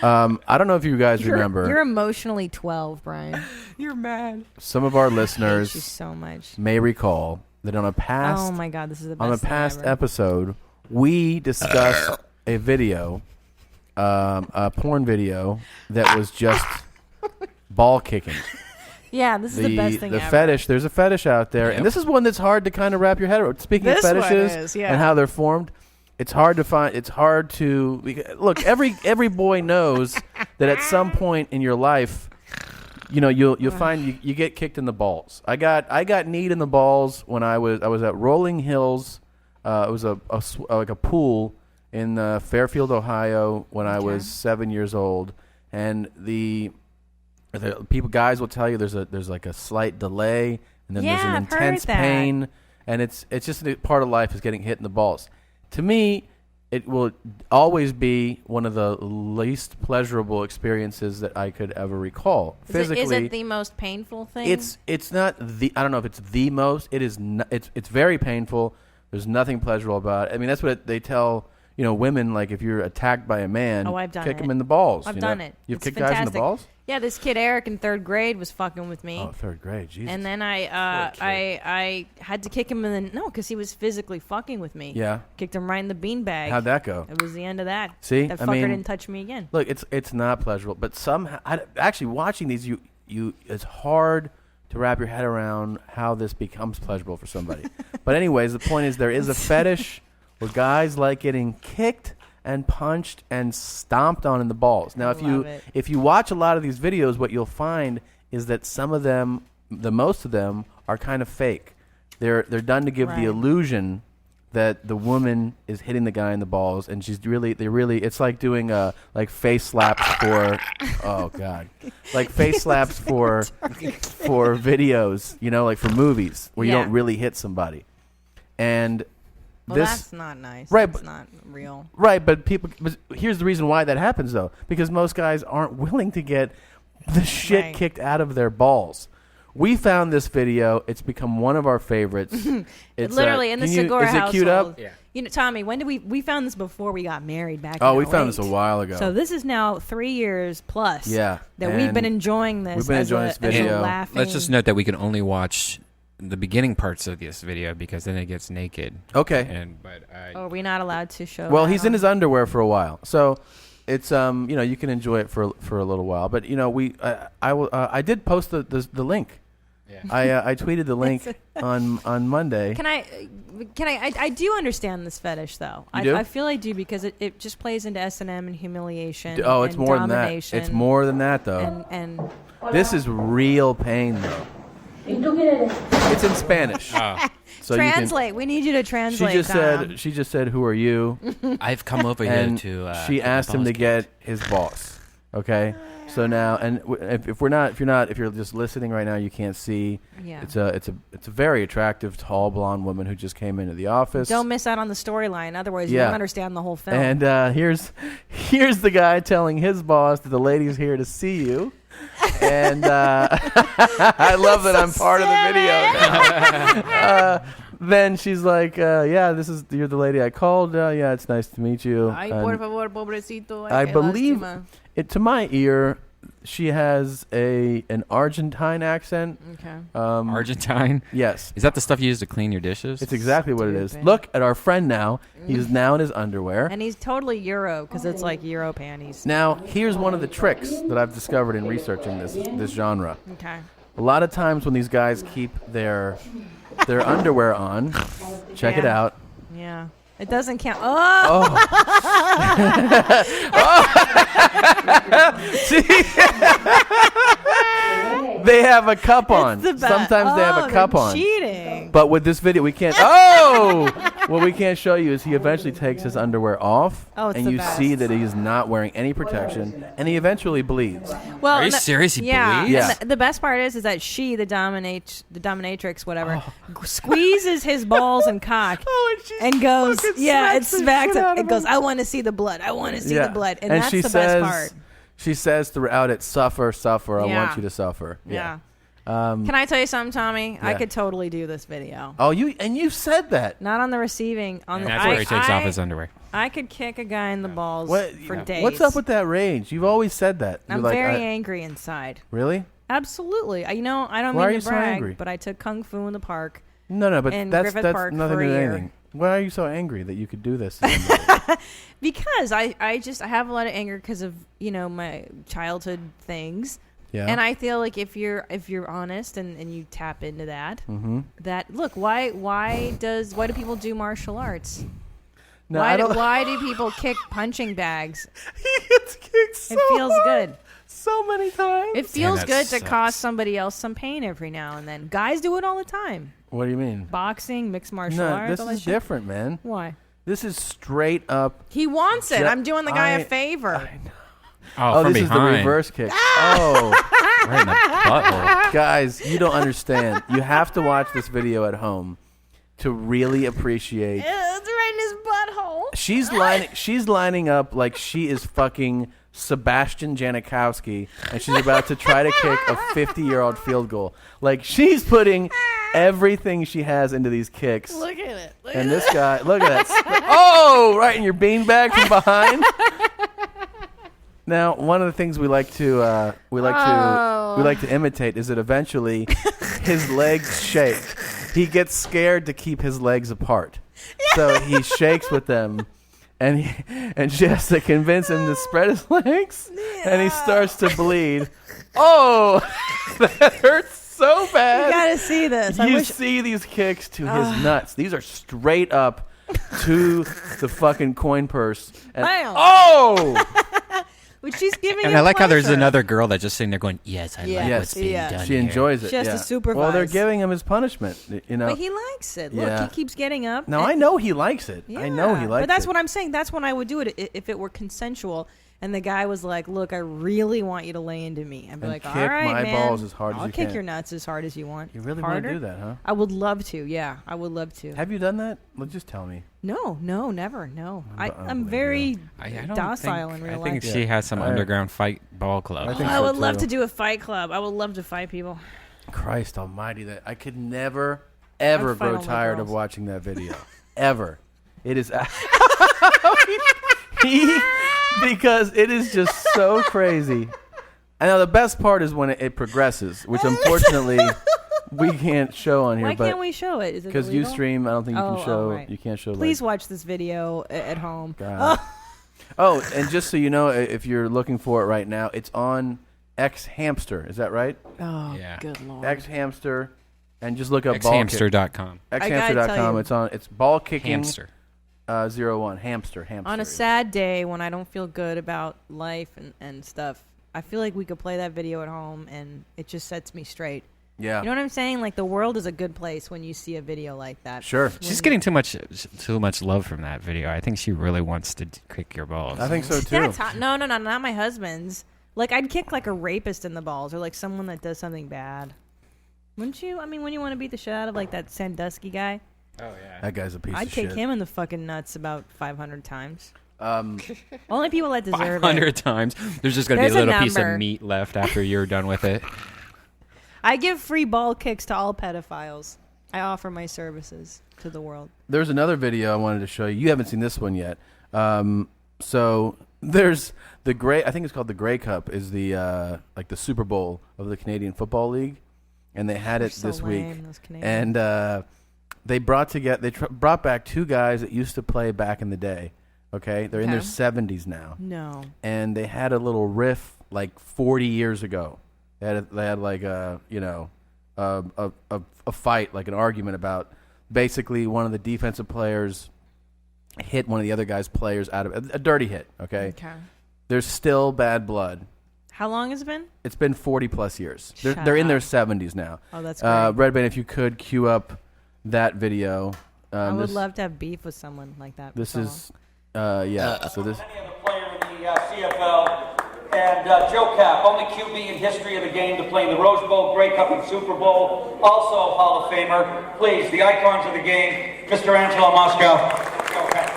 I don't know if you guys remember. You're emotionally 12, Brian. You're mad. Some of our I hate you listeners so much. may recall that on a past Oh my God, this is the best. on a thing past ever. episode, we discussed a video, a porn video that was just ball kicking. Yeah, this is the best thing the ever. fetish. There's a fetish out there, and this is one that's hard to kind of wrap your head around. Speaking This of one fetishes is, yeah. and how they're formed, it's hard to find. It's hard to look. Every boy knows that at some point in your life, you'll find you get kicked in the balls. I got kneed in the balls when I was at Rolling Hills. It was like a pool in Fairfield, Ohio, when I was 7 years old, and the guys will tell you there's like a slight delay, and then there's an I've heard intense that. pain, and it's just a part of life is getting hit in the balls. To me, it will always be one of the least pleasurable experiences that I could ever recall. Physically, Is it the most painful thing? it's not the. I don't know if it's the most. It is. It's very painful. There's nothing pleasurable about it. I mean, that's what they tell women. Like if you're attacked by a man, I've done kick it. them in the balls. I've done it. You've It's kicked fantastic. guys in the balls. Yeah, this kid Eric in 3rd grade was fucking with me. Oh, 3rd grade, Jesus. And then I had to kick him in the because he was physically fucking with me. Yeah. Kicked him right in the beanbag. How'd that go? It was the end of that. See, that I fucker mean, didn't touch me again. Look, it's not pleasurable, but somehow, actually watching these, it's hard to wrap your head around how this becomes pleasurable for somebody. But anyways, the point is there is a fetish where guys like getting kicked and punched and stomped on in the balls. Now, if you watch a lot of these videos, what you'll find is that some of them, most of them, are kind of fake. They're done to give the illusion that the woman is hitting the guy in the balls, and it's like doing like face slaps for oh God, like face slaps for videos, like for movies where you don't really hit somebody, and. Well, that's not nice. Right, That's not real. Right, but here's the reason why that happens, though. Because most guys aren't willing to get the shit kicked out of their balls. We found this video. It's become one of our favorites. It's literally in the Segura household. Is it queued up? Yeah. Tommy, when did we found this before we got married back in Oh, we found this 08. a while ago. So this is now 3 years plus. Yeah. That we've been enjoying this. We've been enjoying this video. As a laughing. Let's just note that we can only watch the beginning parts of this video because then it gets naked. Okay. Are we not allowed to show? Well, that he's in on? his underwear for a while, so it's you can enjoy it for a little while. But I did post the link. Yeah. I tweeted the link on Monday. Can I do understand this fetish though. You do? I feel I do because it just plays into S&M and humiliation. Oh, it's and more than that. domination. It's more than that though. And this is real pain though. It's in Spanish. So translate. We need you to translate. She just said, "Who are you?" I've come over here and to. she asked him to get his boss. Okay, so now, and if you're just listening right now, you can't see. Yeah. It's a very attractive, tall, blonde woman who just came into the office. Don't miss out on the storyline, otherwise you won't understand the whole film. And here's the guy telling his boss that the lady's here to see you. And I love that I'm part of the video. Then she's like, "Yeah, you're the lady I called. Yeah, it's nice to meet you." Ay, por favor, pobrecito. I believe to my ear, she has an Argentine accent. Okay. Argentine? Yes. Is that the stuff you use to clean your dishes? It's exactly what it is. Look at our friend now. He's now in his underwear. And he's totally Euro, because it's like Euro panties. Now, here's one of the tricks that I've discovered in researching this genre. Okay. A lot of times when these guys keep their underwear on, check it out. Yeah. It doesn't count. Oh! See? They have a cup on. Sometimes they have a cup on. Cheating. But with this video, we can't. Oh! What we can't show you is he eventually takes his underwear off, and you see that he is not wearing any protection, and he eventually bleeds. Well, are you serious? He bleeds? Yeah. The best part is that she, the dominatrix, whatever, squeezes his balls and cock, and goes, it smacks him. It goes, I want to see the blood. I want to see the blood, and that's the best part. She says throughout it, suffer, suffer. I want you to suffer. Yeah. Can I tell you something, Tommy? I could totally do this video. Oh, you said that. Not on the receiving. That's where he takes off his underwear. I could kick a guy in the balls for days. What's up with that rage? You've always said that. I'm very angry inside. Really? Absolutely. I don't Why mean are to you so brag, angry? but I took Kung Fu in the park. No, but that's Park nothing for to a do with year. anything. Why are you so angry that you could do this? Because I have a lot of anger because of my childhood things. Yeah. And I feel like if you're honest and you tap into that, that look, why do people do martial arts? No, why do people kick punching bags? He gets kicked so It feels hard, good. so many times. It feels that good to sucks. cause somebody else some pain every now and then. Guys do it all the time. What do you mean? Boxing, mixed martial No, arts. this all that is shit. different, man. Why? This is straight up. He wants it. I'm doing the guy a favor. Oh, from this is the behind. reverse kick. Oh, Right in the butthole. guys, you don't understand. You have to watch this video at home to really appreciate. It's right in his butthole. She's lining up like she is fucking Sebastian Janikowski, and she's about to try to kick a 50-year-old field goal. Like, she's putting everything she has into these kicks. Look at it. And this guy, look at that. Oh, right in your beanbag from behind. Now, one of the things we like to imitate is that eventually his legs shake. He gets scared to keep his legs apart, so he shakes with them, and she has to convince him to spread his legs, and he starts to bleed. Oh, that hurts so bad. You gotta see this. You see these kicks to his nuts. These are straight up to the fucking coin purse. And, Bam. oh! Which she's giving And him I like how there's pleasure. another girl that's just sitting there going, yes, I like what's being done She here. enjoys it. She has to supervise. Well, they're giving him his punishment, But he likes it. Look, Yeah. he keeps getting up. Now, and- I know he likes it. I know he likes it. But that's what I'm saying. That's when I would do it if it were consensual. And the guy was like, look, I really want you to lay into me. I'd be And like, all kick right, my man. balls as hard as I'll you kick can. your nuts as hard as you want. You really want Harder? to do that, huh? I would love to. Yeah, I would love to. Have you done that? Well, just tell me. No, never. No. I'm believe very I don't docile think, in real I think life. she has some underground fight ball club. I think I so, would love too. to do a fight club. I would love to fight people. Christ almighty, that I could never, ever I'd fight grow all my tired of girls. watching that video. Ever. It is... because it is just so crazy. And now the best part is when it progresses, which unfortunately we can't show on here. Why but can't we show it? Is it because illegal? Ustream, I don't think you can show. right. You can't show. Please like, watch this video at home. God. Oh, and just so you know, if you're looking for it right now, it's on X Hamster. Is that right? Oh, Yeah. good lord. X Hamster, and just look up ball kick. Xhamster.com. I gotta tell Xhamster.com. you. It's ball kicking. Hamster. 01 hamster. On a sad day when I don't feel good about life and stuff, I feel like we could play that video at home and it just sets me straight. Yeah. You know what I'm saying? Like, the world is a good place when you see a video like that. Sure. She's getting too much love from that video. I think she really wants to kick your balls. I think so too. That's hot. No, not my husband's. Like, I'd kick like a rapist in the balls or like someone that does something bad. Wouldn't you? I mean, when you want to beat the shit out of like that Sandusky guy. Oh yeah, that guy's a piece I'd of shit. kick him in the fucking nuts about 500 times. Only people that deserve 500 it. times. There's just gonna be a little piece of meat left after you're done with it. I give free ball kicks to all pedophiles. I offer my services to the world. There's another video I wanted to show you. You haven't seen this one yet. So there's the Grey. I think it's called the Grey Cup. Is the like the Super Bowl of the Canadian Football League, and they had it this week. And they brought back two guys that used to play back in the day. Okay, they're in their 70s now. No. And they had a little riff like 40 years ago. They had like a fight, like an argument about basically one of the defensive players hit one of the other guy's players out of a dirty hit. Okay. There's still bad blood. How long has it been? It's been 40 plus years. They're in their 70s now. Oh, that's great. Redban, if you could cue up that video. I would love to have beef with someone like that. This is, so this. Any other player in the CFL, and Joe Cap, only QB in history of the game to play in the Rose Bowl, Grey Cup, and Super Bowl. Also Hall of Famer. Please, the icons of the game, Mr. Angelo Moscow. Joe Cap.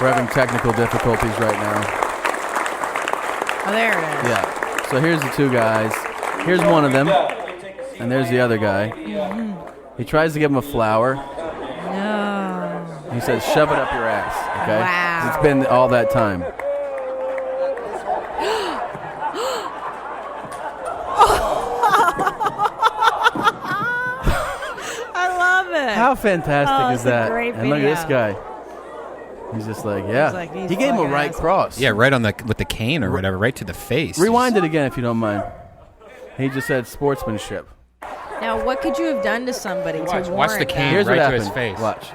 We're having technical difficulties right now. Oh, there it is. Yeah. So here's the two guys. Here's one of them, and there's the other guy. He tries to give him a flower. No. He says, "Shove it up your ass." Okay. Wow. It's been all that time. I love it. How fantastic is that? Great and look at this video. guy. He's just like, yeah. Like, he gave him a right cross. Yeah, right on with the cane or whatever, right to the face. Rewind it again if you don't mind. He just said sportsmanship. Now, what could you have done to somebody to Watch warrant the cane Here's right what to his happened. face. Watch.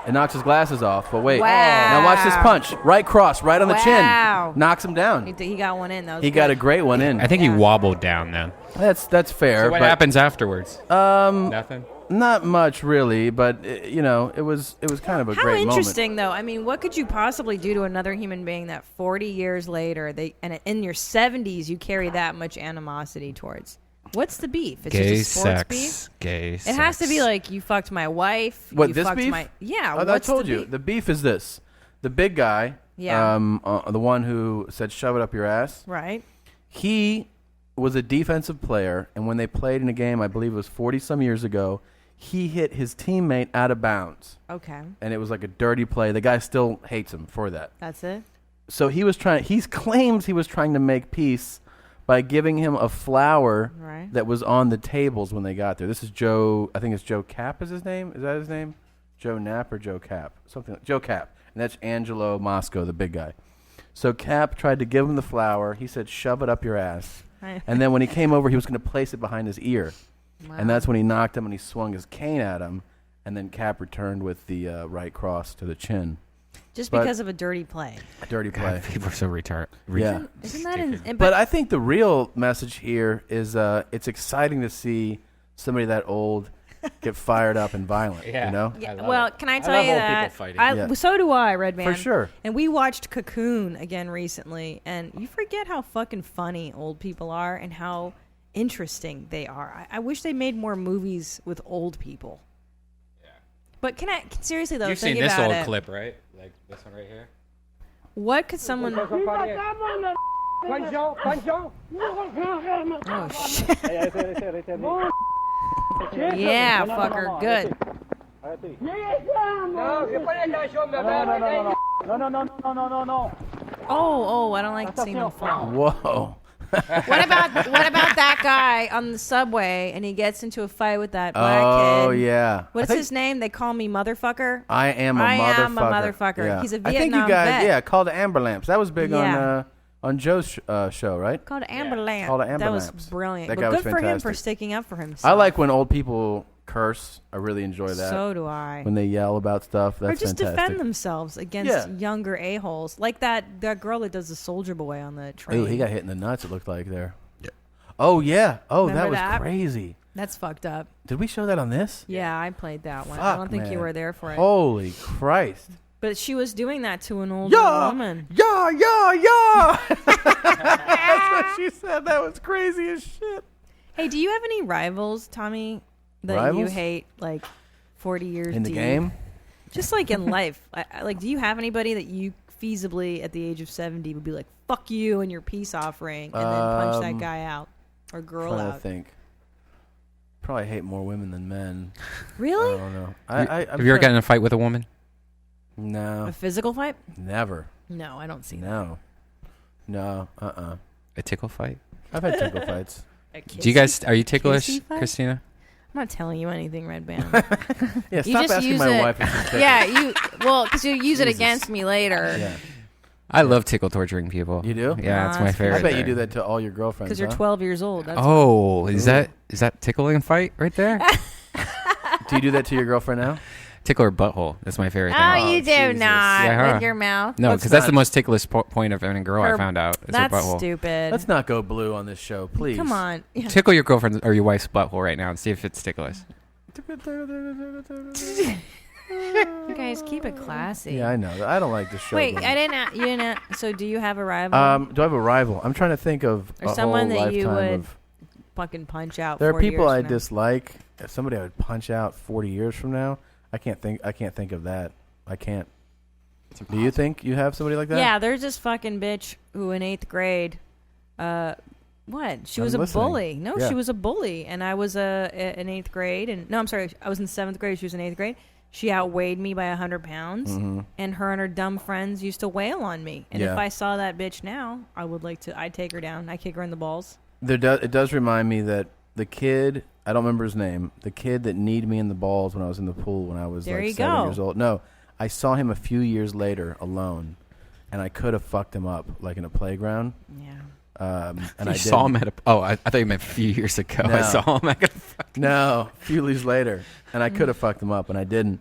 It knocks his glasses off, but wait. Wow. Now watch this punch. Right cross, right on the Wow. chin. Knocks him down. He got one in. That was He good. got a great one in. I think he wobbled down then. That's fair. So what but, happens afterwards? Nothing. Not much really, but it was kind of a How great moment. interesting, though. I mean, what could you possibly do to another human being that 40 years later, and in your 70s, you carry that much animosity towards? What's the beef? It's Gay just a sports sex. beef? Gay It has to be like, you fucked my wife. What, you this fucked beef? Yeah, I what's told the you. beef? The beef is this. The big guy, Yeah. the one who said shove it up your ass, Right. he was a defensive player, and when they played in a game, I believe it was 40-some years ago, he hit his teammate out of bounds. Okay. And it was like a dirty play. The guy still hates him for that. That's it? So he claims he was trying to make peace by giving him a flower that was on the tables when they got there. This is Joe, I think it's Joe Cap is his name. Is that his name? Joe Knapp or Joe Cap? Something like Joe Cap. And that's Angelo Moscow, the big guy. So Cap tried to give him the flower. He said, "Shove it up your ass." And then when he came over, he was going to place it behind his ear. Wow. And that's when he knocked him and he swung his cane at him. And then Cap returned with the right cross to the chin. Just because of a dirty play. A dirty play. God, people are so retarded. Yeah. Isn't that but I think the real message here is it's exciting to see somebody that old get fired up and violent. Yeah. You know? Yeah, well, can I tell you that? Fighting. So do I, Redban. For sure. And we watched Cocoon again recently, and you forget how fucking funny old people are and how interesting they are. I wish they made more movies with old people. Yeah. But seriously though, You've think seen this about old it. clip, right? Like this one right here. What could someone? Oh shit! Yeah, fucker, good. Oh, I don't like seeing him fall. Whoa. What about that guy on the subway and he gets into a fight with that black kid? Oh, yeah. What's his name? They call me motherfucker. I am a motherfucker. Yeah. He's a Vietnam I think you guys, vet. called it Amber Lamps. That was big on Joe's show, right? Called Amber Lamp. Called it Amber that Lamps. was brilliant. That But guy good was for him for fantastic. sticking up for himself. I like when old people curse. I really enjoy that. So do I. When they yell about stuff, that's or just fantastic. defend themselves against younger a-holes. Like that girl that does the Soldier Boy on the train. Ooh, he got hit in the nuts, it looked like there. Yeah. Oh, yeah. Oh, Remember that was that? crazy. That's fucked up. Did we show that on this? Yeah, I played that one. Fuck, I don't think you man. were there for it. Holy Christ. But she was doing that to an older woman. Yeah. That's what she said. That was crazy as shit. Hey, do you have any rivals, Tommy, that you hate, like 40 years in the deep? game? Just like in life. Like, do you have anybody that you feasibly, at the age of 70, would be like, fuck you and your peace offering, and then punch that guy out or girl out? I think. Probably hate more women than men. Really? I don't know. Have you ever gotten in a fight with a woman? No. A physical fight? Never. No, I don't see that. No. A tickle fight? I've had tickle fights. Do you guys? Are you ticklish, Christina? I'm not telling you anything, Redban. Yeah, stop asking my wife if she's ticklish. Yeah, because you use it against me later. Yeah. I love tickle torturing people. You do? Yeah, it's my favorite. I bet you do that to all your girlfriends. Because you're 12 years old. That's is that tickling fight right there? Do you do that to your girlfriend now? Tickle her butthole. That's my favorite thing. Oh, you do Jesus. not. Yeah, with your mouth. No, because that's the most ticklish point of any girl I found out. Is her That's butthole. stupid. Let's not go blue on this show, please. Come on. Yeah. Tickle your girlfriend or your wife's butthole right now and see if it's ticklish. You guys keep it classy. Yeah, I know. I don't like this show. Wait, you didn't. So, do you have a rival? Do I have a rival? I'm trying to think of or a someone whole that you lifetime would of. fucking punch out? There are 40 people years I from now? dislike. Somebody I would punch out 40 years from now. I can't think of that. I can't. Do you think you have somebody like that? Yeah, there's this fucking bitch who in 8th grade, what? She was a bully. No, Yeah. she was a bully, and I was in 8th grade, and no, I'm sorry, I was in 7th grade. She was in 8th grade. She outweighed me by 100 pounds, and her and her dumb friends used to wail on me. And if I saw that bitch now, I'd take her down. I'd kick her in the balls. It does remind me that the kid, I don't remember his name, the kid that kneed me in the balls when I was in the pool when I was There like you 7 go. years old. No, I saw him a few years later alone, and I could have fucked him up like in a playground. Yeah. And You I saw him didn't. at I thought you meant a few years ago. No. I saw him at No, a few years later, and I could have fucked him up, and I didn't.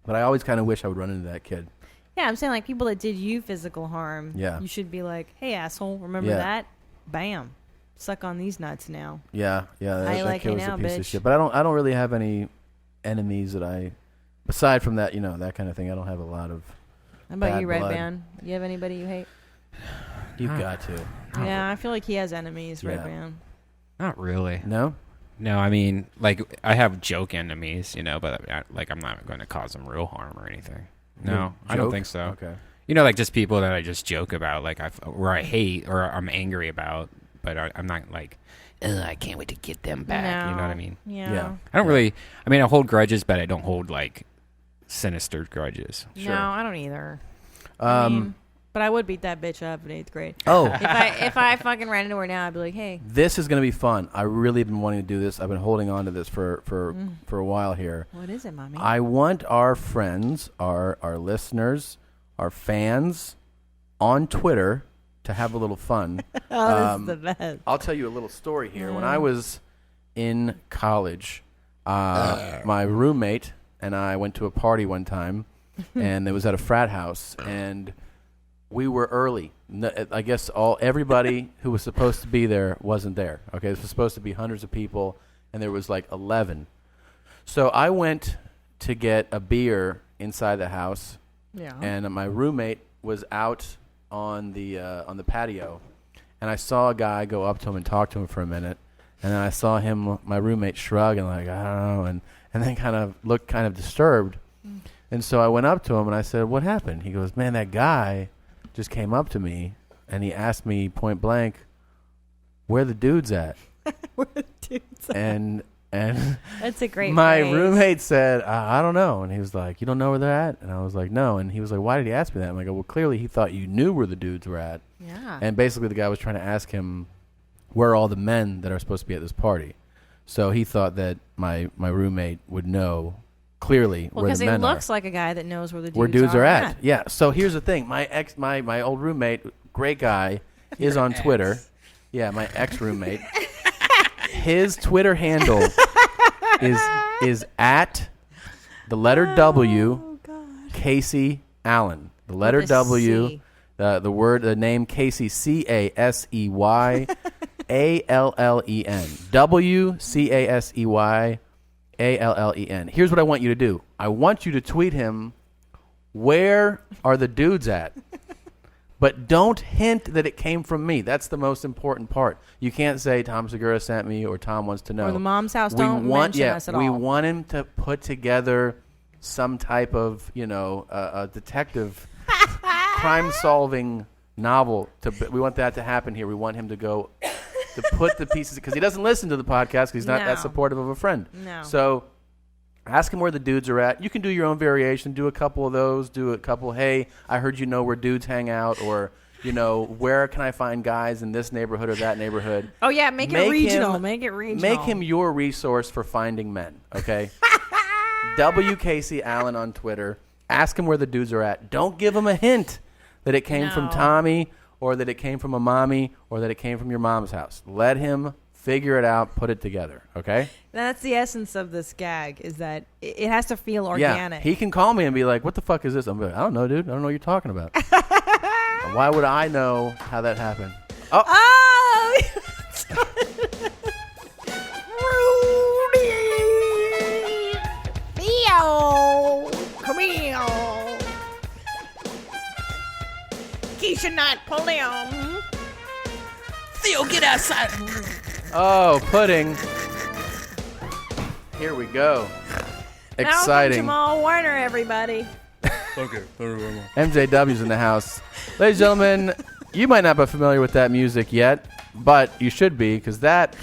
But I always kind of wish I would run into that kid. Yeah, I'm saying like people that did you physical harm. Yeah. You should be like, hey asshole, remember that? Bam, suck on these nuts now. Yeah. That like kid you was now, a piece of bitch. shit. But I don't really have any enemies that aside from that, that kind of thing. I don't have a lot of. How about bad you, blood. Redban? You have anybody you hate? You've got to. Yeah, I feel like he has enemies, Yeah. Redban. Not really. No. No, I mean, like, I have joke enemies, but I'm not going to cause them real harm or anything. No, I don't think so. Okay. Like just people that I just joke about, like or I hate or I'm angry about, but I'm not like, ugh, I can't wait to get them back. No. You know what I mean? Yeah. I don't really. I mean, I hold grudges, but I don't hold like sinister grudges. No, I don't either. I mean, but I would beat that bitch up in 8th grade. Oh. If I fucking ran into her now, I'd be like, hey. This is going to be fun. I really have been wanting to do this. I've been holding on to this for a while here. What is it, mommy? I want our friends, our listeners, our fans on Twitter to have a little fun. This is the best. I'll tell you a little story here. When I was in college, my roommate and I went to a party one time, and it was at a frat house, and we were early. I guess everybody who was supposed to be there wasn't there. Okay, this was supposed to be hundreds of people, and there was like 11. So I went to get a beer inside the house, and my roommate was out on the patio, and I saw a guy go up to him and talk to him for a minute, and then I saw my roommate shrug and like, I don't know, and then kind of looked kind of disturbed. And so I went up to him and I said, what happened? He goes, man, that guy just came up to me and he asked me point blank, where the dude's at? Where the dude's at? And that's a great my phrase. roommate said, I don't know. And he was like, you don't know where they're at? And I was like, no. And he was like, why did he ask me that? I'm like, well, clearly he thought you knew where the dudes were at. Yeah. And basically the guy was trying to ask him, where are all the men that are supposed to be at this party? So he thought that my roommate would know clearly where the men are. Because he looks like a guy that knows where the dudes are at. Yeah. So here's the thing. My old roommate, great guy, is on Twitter. Yeah, my ex-roommate. His Twitter handle is at the letter W, Casey Allen. The letter W, the name Casey, CASEYALLEN. WCASEYALLEN. Here's what I want you to do. I want you to tweet him where are the dudes at? But don't hint that it came from me. That's the most important part. You can't say Tom Segura sent me or Tom wants to know. Or the mom's house. Don't mention us at all. We want him to put together some type of, a detective crime-solving novel. We want that to happen here. We want him to go to put the pieces, because he doesn't listen to the podcast because he's not that supportive of a friend. No. So ask him where the dudes are at. You can do your own variation. Do a couple of those. Do a couple, hey, I heard where dudes hang out, or, where can I find guys in this neighborhood or that neighborhood? Oh, yeah, make it regional. Make it regional. Make him your resource for finding men, okay? WKC Allen on Twitter. Ask him where the dudes are at. Don't give him a hint that it came from Tommy, or that it came from a mommy, or that it came from your mom's house. Let him figure it out, put it together, okay? That's the essence of this gag, is that it has to feel organic. Yeah, he can call me and be like, what the fuck is this? I'm like, I don't know, dude. I don't know what you're talking about. Why would I know how that happened? Oh! Rudy! Theo! Come here! Keisha not Pulliam! Theo, get outside! Oh, pudding. Here we go. Exciting. Jamal Warner, everybody. Okay. MJW's in the house. Ladies and gentlemen, you might not be familiar with that music yet, but you should be, because that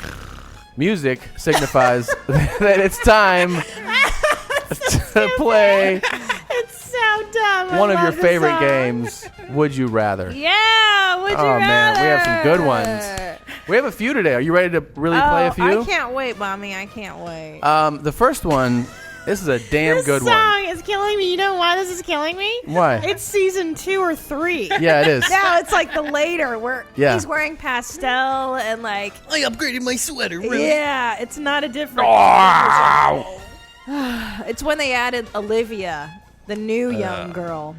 music signifies that it's time to play It's so dumb. one of your favorite games, Would You Rather. Yeah, Would You Rather. Oh, man, we have some good ones. We have a few today. Are you ready to really play a few? I can't wait, Mommy. I can't wait. The first one, this is a damn good one. This song is killing me. You know why this is killing me? Why? It's season 2 or 3. Yeah, it is. Now it's like the later where Yeah. he's wearing pastel and like. I upgraded my sweater, really. Yeah, it's not a different. It's when they added Olivia, the new young girl.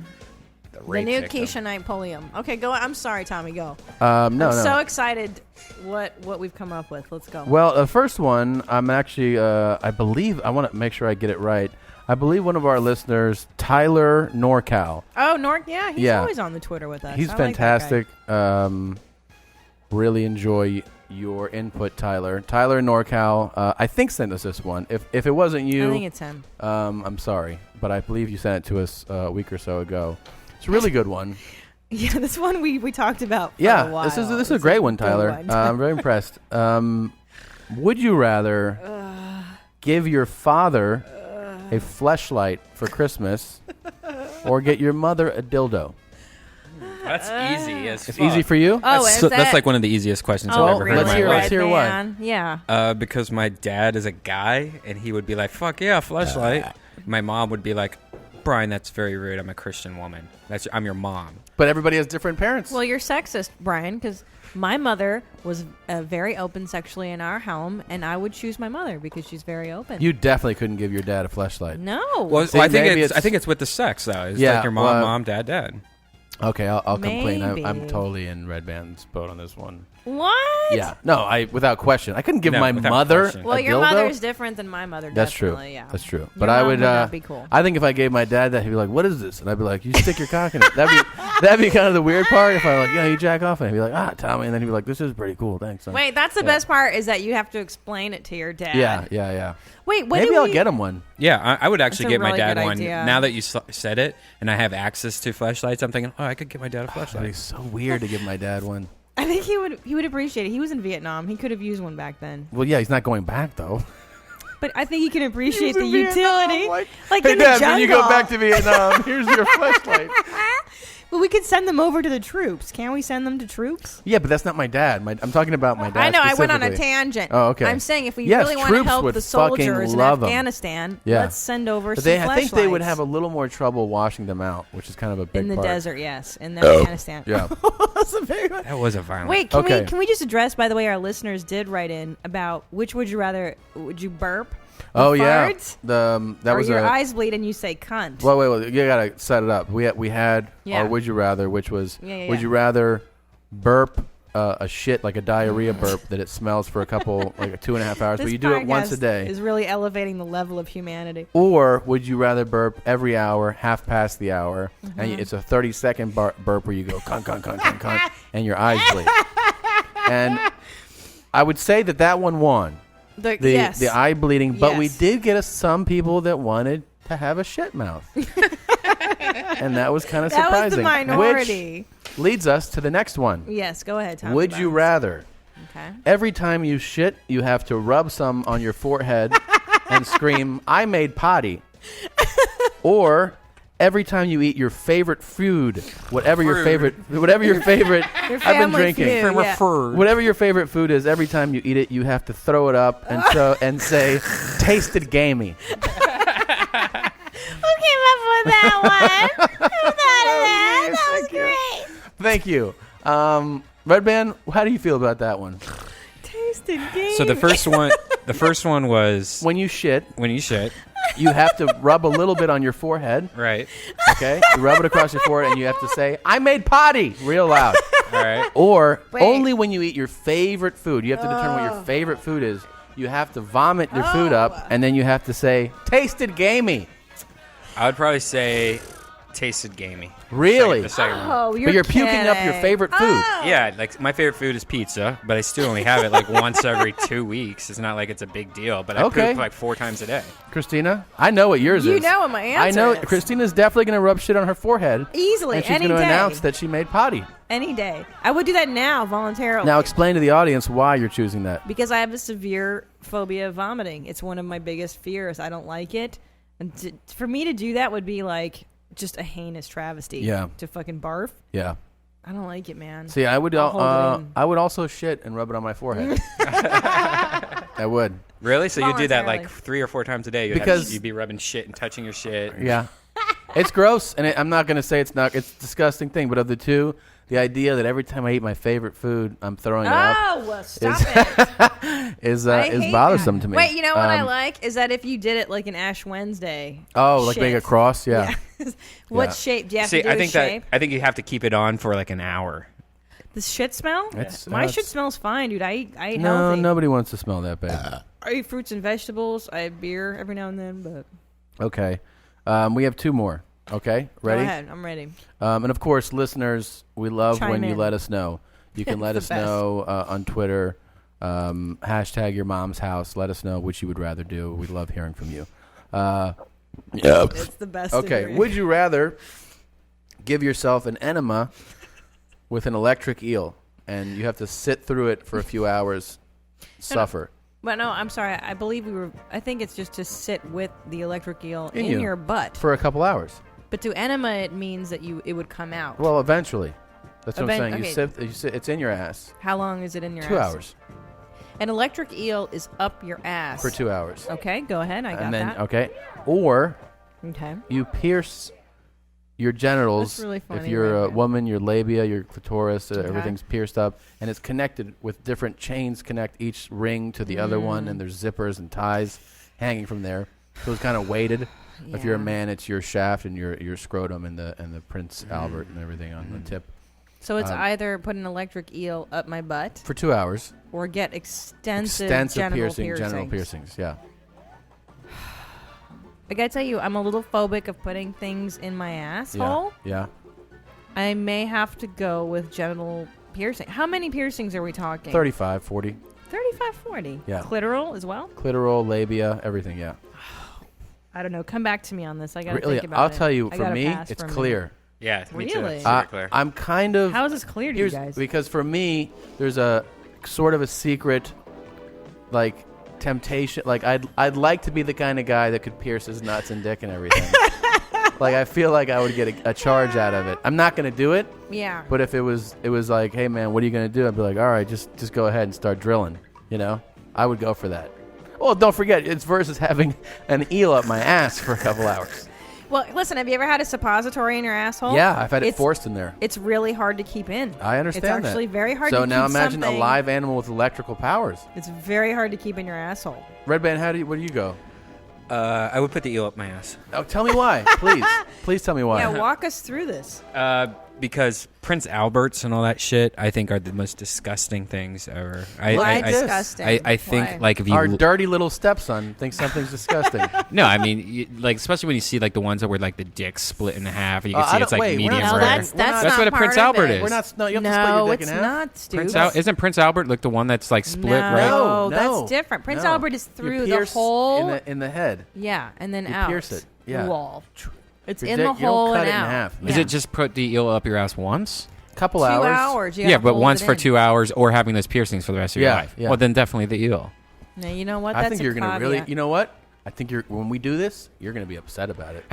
The new Keisha Knight Pulliam. Okay, go. I'm sorry, Tommy. Go. I'm so excited what we've come up with. Let's go. Well, the first one, I'm actually, I believe, I want to make sure I get it right. I believe one of our listeners, Tyler Norcal. Oh, yeah, he's always on the Twitter with us. He's fantastic. Really enjoy your input, Tyler. Tyler Norcal, I think sent us this one. If it wasn't you, I think it's him. I'm sorry, but I believe you sent it to us a week or so ago. It's a really good one. Yeah, this one we talked about for a while. this is a great one, Tyler. I'm very impressed. Would you rather give your father a fleshlight for Christmas or get your mother a dildo? That's easy as It's easy for you? That's like one of the easiest questions I've ever heard in my life. Let's hear why. Yeah. Because my dad is a guy, and he would be like, fuck yeah, fleshlight. My mom would be like, Brian, that's very rude. I'm a Christian woman. I'm your mom. But everybody has different parents. Well, you're sexist, Brian, because my mother was very open sexually in our home, and I would choose my mother because she's very open. You definitely couldn't give your dad a fleshlight. No. Well, I think it's with the sex, though. It's like your mom, mom, dad, dad. Okay, I'll complain. I'm totally in Redban's boat on this one. What? Yeah. No, without question. I couldn't give my mother a Well, your dildo. mother's different than my mother. That's true. Yeah. That's true. Your But I mom would not be cool. I think if I gave my dad that, he'd be like, "What is this?" And I'd be like, "You stick your cock in it." That'd be kind of the weird part. If I like, you jack off, and he'd be like, Tommy, and then he'd be like, "This is pretty cool, thanks." Son. Wait, that's the best part is that you have to explain it to your dad. Yeah. Wait, maybe I'll get him one. Yeah, I would actually get my really dad good one. idea. Now that you said it, and I have access to fleshlights, I'm thinking, I could get my dad a fleshlight. That'd be so weird to give my dad one. I think he would appreciate it. He was in Vietnam. He could have used one back then. Well, yeah, he's not going back though. But I think he can appreciate the utility. Like hey, in Dad, when you go back to Vietnam, here's your flashlight. Well, we could send them over to the troops. Can't we send them to troops? Yeah, but that's not my dad. I'm talking about my dad. I know. I went on a tangent. Oh, okay. I'm saying if we really want to help the soldiers in Afghanistan, let's send over some flashlights. I think they would have a little more trouble washing them out, which is kind of a big part. In the desert, yes. In Afghanistan. Yeah. That was a violent. Wait, can we just address, by the way, our listeners did write in about which would you rather, would you burp? Oh fart? Yeah, that or was your eyes bleed and you say cunt. Well, wait, you gotta set it up. We had our would you rather, which was would you rather burp a shit, like a diarrhea burp, that it smells for a couple, like 2.5 hours, but you do it once a day. Is really elevating the level of humanity. Or would you rather burp every hour, half past the hour, and it's a 30-second burp where you go cunt, cunt, cunt, cunt, cunt, and your eyes bleed? And I would say that one won. The eye bleeding, but we did get some people that wanted to have a shit mouth. And that was kind of surprising. That was the minority. Which leads us to the next one. Yes, go ahead, Tom. Would you rather Okay. every time you shit, you have to rub some on your forehead and scream, "I made potty," or every time you eat your favorite food, whatever your favorite, Your I've been drinking. Food, Whatever your favorite food is, every time you eat it, you have to throw it up and say, "Tasted gamey." Who came up with that one? Who thought of that? That was great. Thank you. Redban, how do you feel about that one? Tasted game. So the first one was When you shit, you have to rub a little bit on your forehead. right. Okay? You rub it across your forehead and you have to say, "I made potty," real loud. All right. Or Wait. only when you eat your favorite food. You have to determine what your favorite food is. You have to vomit your food up, and then you have to say, "Tasted gamey." I would probably say tasted gamey. Really? The second one. Oh, But you're puking up your favorite food. Yeah, like my favorite food is pizza, but I still only have it like once every 2 weeks. It's not like it's a big deal, but I Okay. poop like 4 times a day. Christina, I know what yours is. You know what my answer I know is. Christina's definitely going to rub shit on her forehead. Easily, And she's any going to day. announce that she made potty. Any day. I would do that now voluntarily. Now explain to the audience why you're choosing that. Because I have a severe phobia of vomiting. It's one of my biggest fears. I don't like it. And for me to do that would be like just a heinous travesty. Yeah. To fucking barf. Yeah. I don't like it, man. See, I would I'll hold it in. I would also shit and rub it on my forehead. I would. Really? So you do that like Voluntarily. 3 or 4 times a day? You'd be rubbing shit and touching your shit. Yeah. It's gross, and I'm not going to say it's not. It's a disgusting thing, but of the two, the idea that every time I eat my favorite food, I'm throwing it up Oh, stop it. is I hate bothersome that. to me. Wait, you know what I like? Is that if you did it like an Ash Wednesday. Oh, like make a shit. cross? Yeah. What Yeah. shape? Do you have See, to do I think shape? I think you have to keep it on for like an hour. The shit smell? My shit smells fine, dude. I eat No, healthy. nobody wants to smell that bad. I eat fruits and vegetables. I have beer every now and then, but Okay. We have 2 more. Okay, ready? Go ahead. I'm ready. And of course, listeners, we love Chime when you in. let us know. You can let The us best. know on Twitter, hashtag your mom's house. Let us know which you would rather do. We love hearing from you. It's the best. to Okay, hear. would you rather give yourself an enema with an electric eel, and you have to sit through it for a few hours, suffer? But no, I'm sorry. I believe we were. I think it's just to sit with the electric eel In in you. your butt. For a couple hours. But to enema, it means that it would come out. Well, eventually. That's what I'm saying. Okay. You sit, it's in your ass. How long is it in your 2 ass? hours. An electric eel is up your ass For 2 hours. Okay, go ahead. I got And then, that. okay. Or Okay. you pierce your genitals. That's really funny If you're right a there. woman, your labia, your clitoris, everything's pierced up, and it's connected with different chains. Connect each ring to the other one, and there's zippers and ties hanging from there. So it's kind of weighted. If you're a Yeah. man, it's your shaft and your scrotum and the Prince Albert and everything on the tip So it's either put an electric eel up my butt for 2 hours. or get extensive Extensive genital genital piercings. Yeah. I gotta tell you, I'm a little phobic of putting things in my asshole. Yeah. I may have to go with genital piercing. How many piercings are we talking? 35, 40. 35, 40. Yeah. Clitoral as well? Clitoral, labia, everything. Yeah. I don't know. Come back to me on this. I gotta Really, think about I'll it. tell you. I For gotta me, pass it's for a minute. clear. Yeah, me too. Really? It's super clear. I'm kind of. How is this clear to you guys? Because for me, there's a sort of a secret, like, temptation. Like, I'd like to be the kind of guy that could pierce his nuts and dick and everything. Like, I feel like I would get a charge out of it. I'm not gonna do it. Yeah. But if it was like, hey man, what are you gonna do? I'd be like, all right, just go ahead and start drilling. You know, I would go for that. Well, don't forget, it's versus having an eel up my ass for a couple hours. Well, listen, have you ever had a suppository in your asshole? Yeah, I've had it It's- forced in there. It's really hard to keep in. I understand that. It's actually very hard so to keep now imagine something. a live animal with electrical powers. It's very hard to keep in your asshole. Redban, where do you go? I would put the eel up my ass. Oh, tell me why, please. Please tell me why. Yeah, walk us through this. Because Prince Alberts and all that shit, I think, are the most disgusting things ever. Why disgusting? I think, Why? like, if you... Our dirty little stepson thinks something's disgusting. No, I mean, like, especially when you see, like, the ones that were, like, the dick split in half. And you can see I it's, don't- like, wait, we're medium not- rare. that's That's not what a part Prince of Albert it. is. We're not. No, you have to split No, your dick it's in half. not, Stu. Isn't Prince Albert, like, the one that's, like, split, No, right? No, that's different. Prince no. Albert is You through the pierce hole. in the head. Yeah, and then You out. pierce it. Yeah. Wall. It's Your in dick- the you don't hole cut and it in out. half. Is Yeah. it just put the eel up your ass once? Couple 2 hours. hours? You Yeah, gotta but hold once it for in. 2 hours or having those piercings for the rest of your Yeah, life. yeah. Well, then definitely the eel. Now, you know what? I That's think a you're gonna really. caveat. You know what? I think when we do this, you're gonna be upset about it.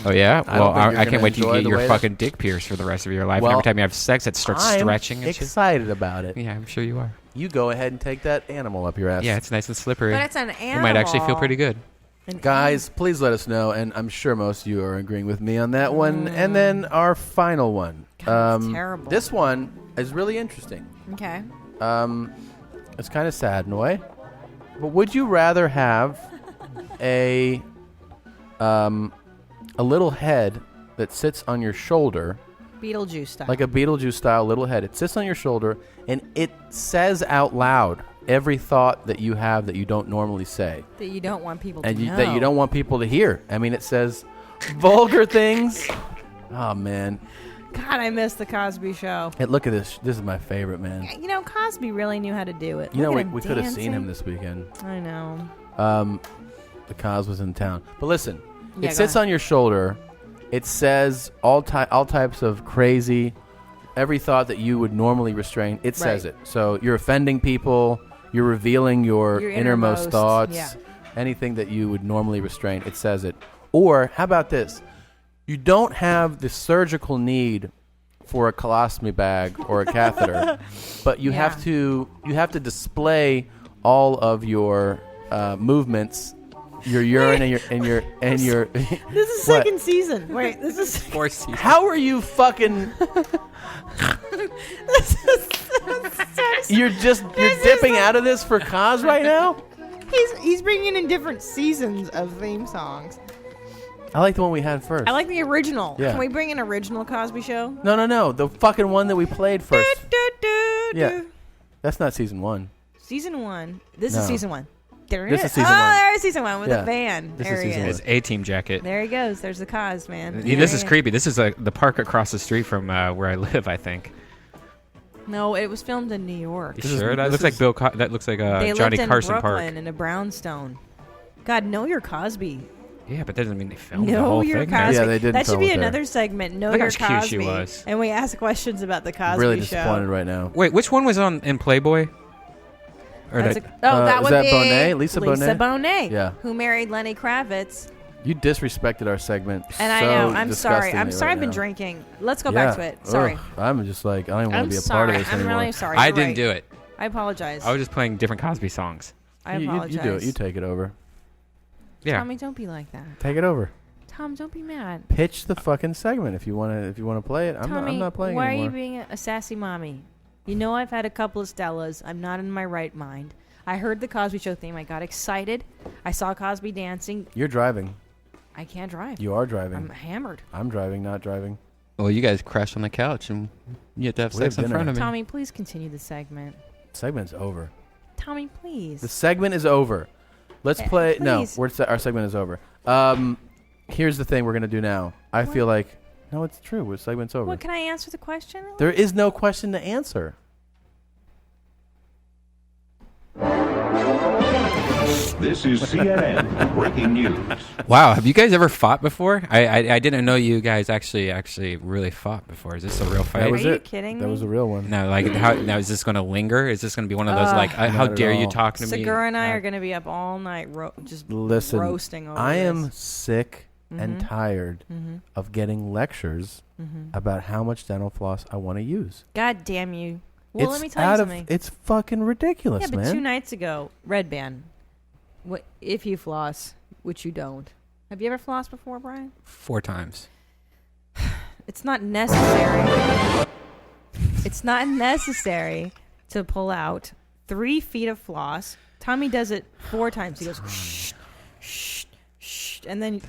Oh, yeah? I don't Well, think you're I can't gonna wait to enjoy get the your way fucking dick pierced for the rest of your life. Well, and every time you have sex, it starts I'm stretching and shit. excited about it. Yeah, I'm sure you are. You go ahead and take that animal up your ass. Yeah, it's nice and slippery. But it's an It animal. might actually feel pretty good. Guys, please let us know, and I'm sure most of you are agreeing with me on that one. And then our final one. God, it's terrible. This one is really interesting. Okay. It's kind of sad in a way. But would you rather have a little head that sits on your shoulder, Beetlejuice style. like a Beetlejuice style little head? It sits on your shoulder, and it says out loud every thought that you have that you don't normally say, that you don't want people to and know. that you don't want people to hear. I mean, it says vulgar things. Oh man! God, I miss the Cosby Show. Hey, look at this. This is my favorite, man. You know, Cosby really knew how to do it. You know, Look at we him could have seen dancing. him this weekend. I know. The Cos was in town. But listen, Yeah, it go sits ahead. on your shoulder. It says all types of crazy, every thought that you would normally restrain. It says Right. it. So you're offending people. You're revealing your Your innermost innermost, thoughts. yeah. Anything that you would normally restrain. It says it. Or how about this? You don't have the surgical need for a colostomy bag or a catheter, but you have to display all of your movements, your urine and your This is What? second season. Wait, this is Fourth season. How are you fucking? You're dipping out of this for cause right now. He's bringing in different seasons of theme songs. I like the one we had first. I like the original. Yeah. Can we bring an original Cosby Show? No, the fucking one that we played first. Yeah, Do. that's not season 1. Season 1. This No. is season 1. There This it is season oh, 1. there's season 1 with Yeah. the van. This there is he season is. His A-team jacket. There he goes. There's the Cos, man. Yeah, this is creepy. This is the park across the street from where I live, I think. No, it was filmed in New York. You sure? That looks like that looks like They Johnny lived in Carson Brooklyn Park. in a brownstone. God, know your Cosby. Yeah, but that doesn't mean they filmed the Know whole your thing. Cosby. man. Yeah, they did That should film be it there. another segment. Know Look your how cute she Cosby. was. And we ask questions about the Cosby Really Show. disappointed right now. Wait, which one was on in Playboy? Or That's that, that is would that be Bonet? Lisa Bonet? Bonet, Yeah. who married Lenny Kravitz. You disrespected our segment. And I so know. I'm sorry. I'm disgustingly sorry. right I've been now. drinking. Let's go back to it. Sorry. Ugh, I'm just like, I don't even want I'm to be a sorry. part of this I'm anymore. really sorry. I You're didn't right. do it. I apologize. I was just playing different Cosby songs. I You apologize. do it. You take it over. Yeah. Tommy, don't be like that. Take it over. Tom, don't be mad. Pitch the fucking segment if you want to play it. I'm Tommy, not playing why anymore. are you being a sassy mommy? You know I've had a couple of Stellas. I'm not in my right mind. I heard the Cosby Show theme. I got excited. I saw Cosby dancing. You're driving. I can't drive. You are driving. I'm hammered. I'm driving, not driving. Well, you guys crashed on the couch and you have to have We sex have in dinner. front of me. Tommy, please continue the segment. Segment's over. Tommy, please. The segment is over. Let's play. No, please. our segment is over. Here's the thing we're gonna do now. I feel like no, it's true. Our segment's over. What, can I answer the question? There is no question to answer. This is CNN breaking news. Wow, have you guys ever fought before? I didn't know you guys actually really fought before. Is this a real fight? That was Are you it. kidding That me? was a real one. No, like how now is this going to linger? Is this going to be one of those like how Not at dare you all. talk to me? Segura and I are going to be up all night just Listen, roasting over I this. am sick and tired of getting lectures about how much dental floss I want to use. God damn you. Well, It's let me tell you something. It's fucking ridiculous, Yeah, but man. 2 nights ago, Redban. What if you floss, which you don't? Have you ever flossed before, Brian? 4 times. It's not necessary. It's not necessary to pull out 3 feet of floss. Tommy does it 4 times. He goes shh, shh, shh, and then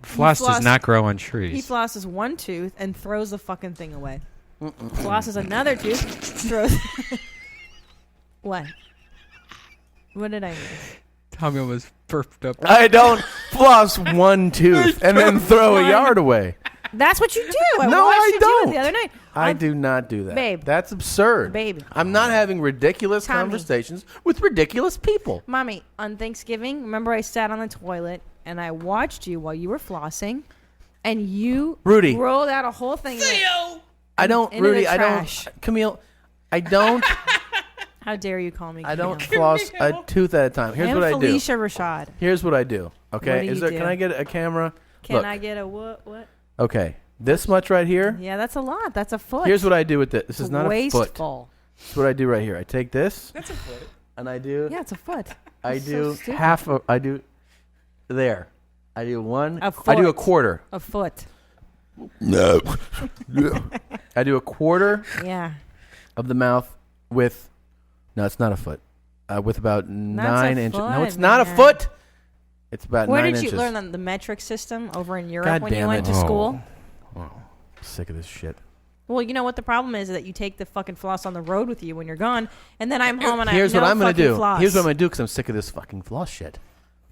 Floss does not grow on trees. He flosses one tooth and throws the fucking thing away. Flosses another tooth, throws. What? What did I miss? Tommy almost burped up. I don't floss one tooth and then throw a yard away. That's what you do. No, I you don't. do it the other night. I do not do that. Babe. That's absurd. Babe. I'm not having ridiculous Tommy. conversations with ridiculous people. Mommy, on Thanksgiving, remember I sat on the toilet and I watched you while you were flossing, and you Rudy. rolled out a whole thing. I don't, into the Rudy, I trash. don't, Camille, I don't, How dare you call me I don't Camille. floss a tooth at a time. Here's what I do. Felicia Rashad. Here's what I do. Okay, What do you do? Can I get a camera? Can Look. I get a what? Okay, this much right here. Yeah, that's a lot. That's a foot. Here's what I do with this. This It's is not a foot. wasteful. This is what I do right here. I take this. That's a foot. And I do. Yeah, it's a foot. I That's do so stupid. half of. I do. There. I do one. A I do a foot. quarter. A foot. No. I do a quarter Yeah. of the mouth with. No, it's not a foot. With about 9 inches. No, foot, it's not a man. foot. It's about Where 9 did you inches. learn on the metric system over in Europe God when you damn went it. to school? Oh, sick of this shit. Well, you know what the problem is that you take the fucking floss on the road with you when you're gone, and then I'm home and Here's I have what no I'm gonna fucking do. floss. Here's what I'm gonna do because I'm sick of this fucking floss shit.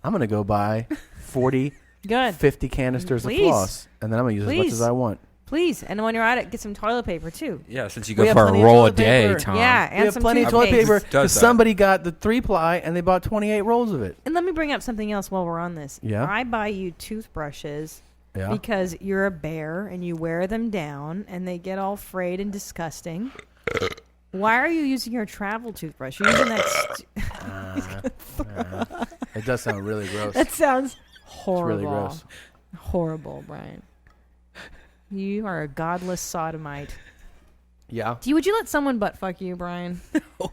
I'm gonna go buy 40, Good. 50 canisters Please. of floss, and then I'm gonna use as much Please. as I want. Please, and when you're at it, get some toilet paper too. Yeah, since you We go have for a plenty of roll a toilet day, paper. Tom. Yeah, We and have some plenty of toilet toothpaste. paper Does because that. somebody got the 3-ply and they bought 28 rolls of it. And let me bring up something else while we're on this. Yeah? I buy you toothbrushes Yeah. because you're a bear and you wear them down and they get all frayed and disgusting. Why are you using your travel toothbrush? You're using that. It does sound really gross. That sounds It's horrible. really gross. Horrible, Brian. You are a godless sodomite. Yeah. Would you let someone butt fuck you, Brian?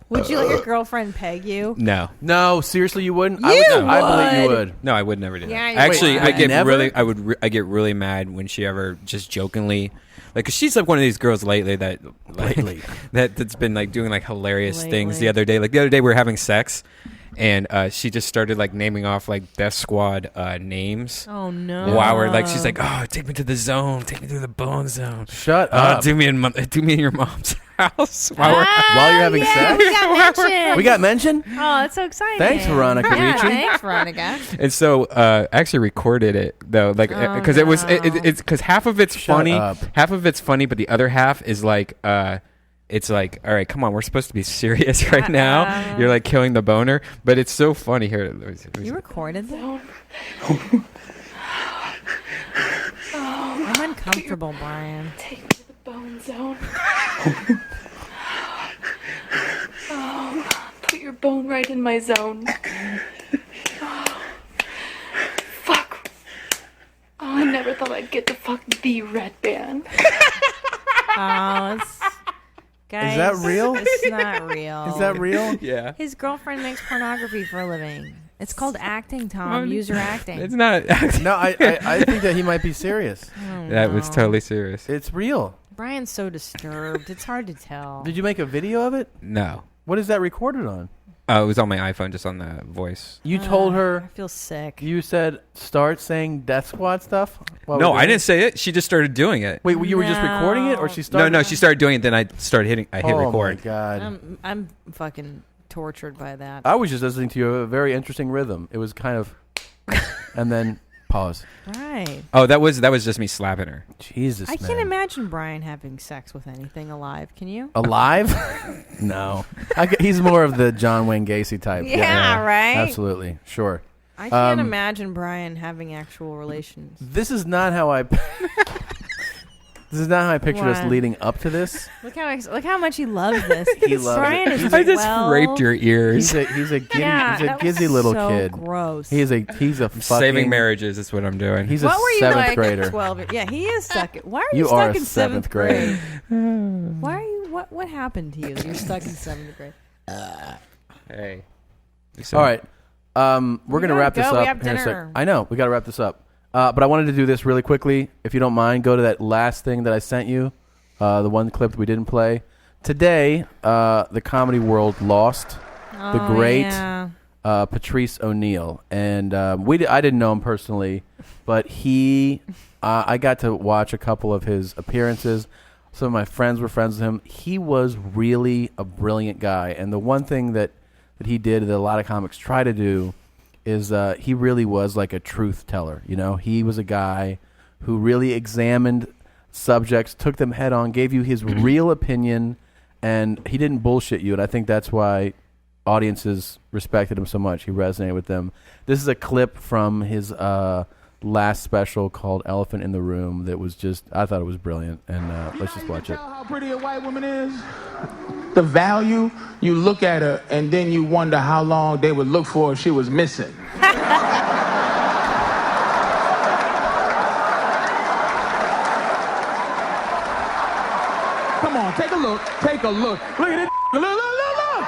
Would you let your girlfriend peg you? No. No, seriously, you wouldn't. You I believe you would. would. No, I would never do Yeah, that. you Actually, would. I get Never? really, I get really mad when she ever just jokingly, like, 'cause she's like one of these girls lately that, like, Lately. that's been like doing like hilarious things. Lately. The other day, like the other day, we were having sex, and she just started like naming off like Death Squad names. Oh no! While we're like, she's like, oh, take me to the zone, take me through the bone zone. Shut up. Do me in your mom's house while we're. While you're having sex? We got mentioned. We got mentioned? Oh, that's so exciting. Thanks, Veronica Yeah, Ricci. thanks, Veronica. And so, I actually recorded it though, like, Oh, because it was, it's because half of it's Shut funny, up. half of it's funny, but the other half is like, it's like, all right, come on, we're supposed to be serious right now. You're like killing the boner, but it's so funny here. Let me see. You recorded that? I'm uncomfortable, Brian. Take me to the bone zone. Put your bone right in my zone. Fuck. Oh, I never thought I'd get to fuck the Redban. Oh, it's guys. Is that real? It's not real. Is that real? Yeah. His girlfriend makes pornography for a living. It's called acting, Tom. User acting. It's not. No, I think that he might be serious. That was totally serious. It's real. Brian's so disturbed. It's hard to tell. Did you make a video of it? No. What is that recorded on? It was on my iPhone, just on the voice. You told I her, feel sick. you said, start saying Death Squad stuff? while No, we're I doing didn't say it. She just started doing it. Wait, you were just recording it, or she started? No, she started doing it. Then I started hitting. I hit Oh record. my god! I'm fucking tortured by that. I was just listening to a very interesting rhythm. It was kind of, and then pause. Right. Oh, that was just me slapping her. Jesus, I man. can't imagine Brian having sex with anything alive. Can you? Alive? No. He's more of the John Wayne Gacy type. Yeah, right? Absolutely. Sure. I can't imagine Brian having actual relations. This is not how I. This is not how I pictured us What? leading up to this. Look how much he loves this. He loves Brian it. is I just well- raped your ears. He's a Yeah, he's a that was gizzy little so kid. gross. He's a fucking Saving marriages is what I'm doing. He's What a were you 7th like grader. at 12? Yeah, he is stuck. Why are you, You stuck are a in 7th 7th grader. grade? Why are you? What happened to you? You're stuck in 7th grade. Hey. All right. We're going to gotta wrap this go. We up. have here in a sec. dinner. I know. We got to wrap this up. But I wanted to do this really quickly. If you don't mind, go to that last thing that I sent you, the one clip that we didn't play. Today, the comedy world lost the great Yeah. Patrice O'Neal. And I didn't know him personally. but I got to watch a couple of his appearances. Some of my friends were friends with him. He was really a brilliant guy, and the one thing that he did that a lot of comics try to do is he really was like a truth teller. You know, he was a guy who really examined subjects, took them head on, gave you his real opinion, and he didn't bullshit you. And I think that's why audiences respected him so much. He resonated with them. This is a clip from his last special called Elephant in the Room that was just, I thought it was brilliant. And let's just watch it. How pretty a white woman is? The value, you look at her and then you wonder how long they would look for if she was missing. Come on, take a look. Take a look. Look at it. Look, look, look, look.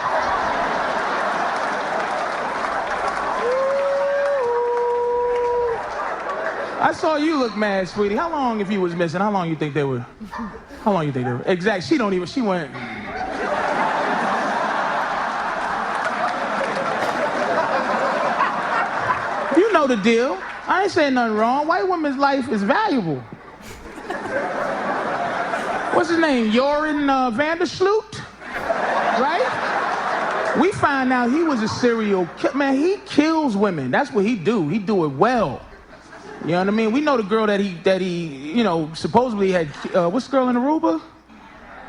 I saw you look mad, sweetie. How long, if you was missing, how long you think they were? How long you think they were? Exact. She went. You know the deal. I ain't saying nothing wrong. White woman's life is valuable. What's his name? Joran Vandersloot? Right? We find out he was a serial killer. Man, he kills women. That's what he do. He do it well. You know what I mean? We know the girl that he you know, supposedly had, what's the girl in Aruba?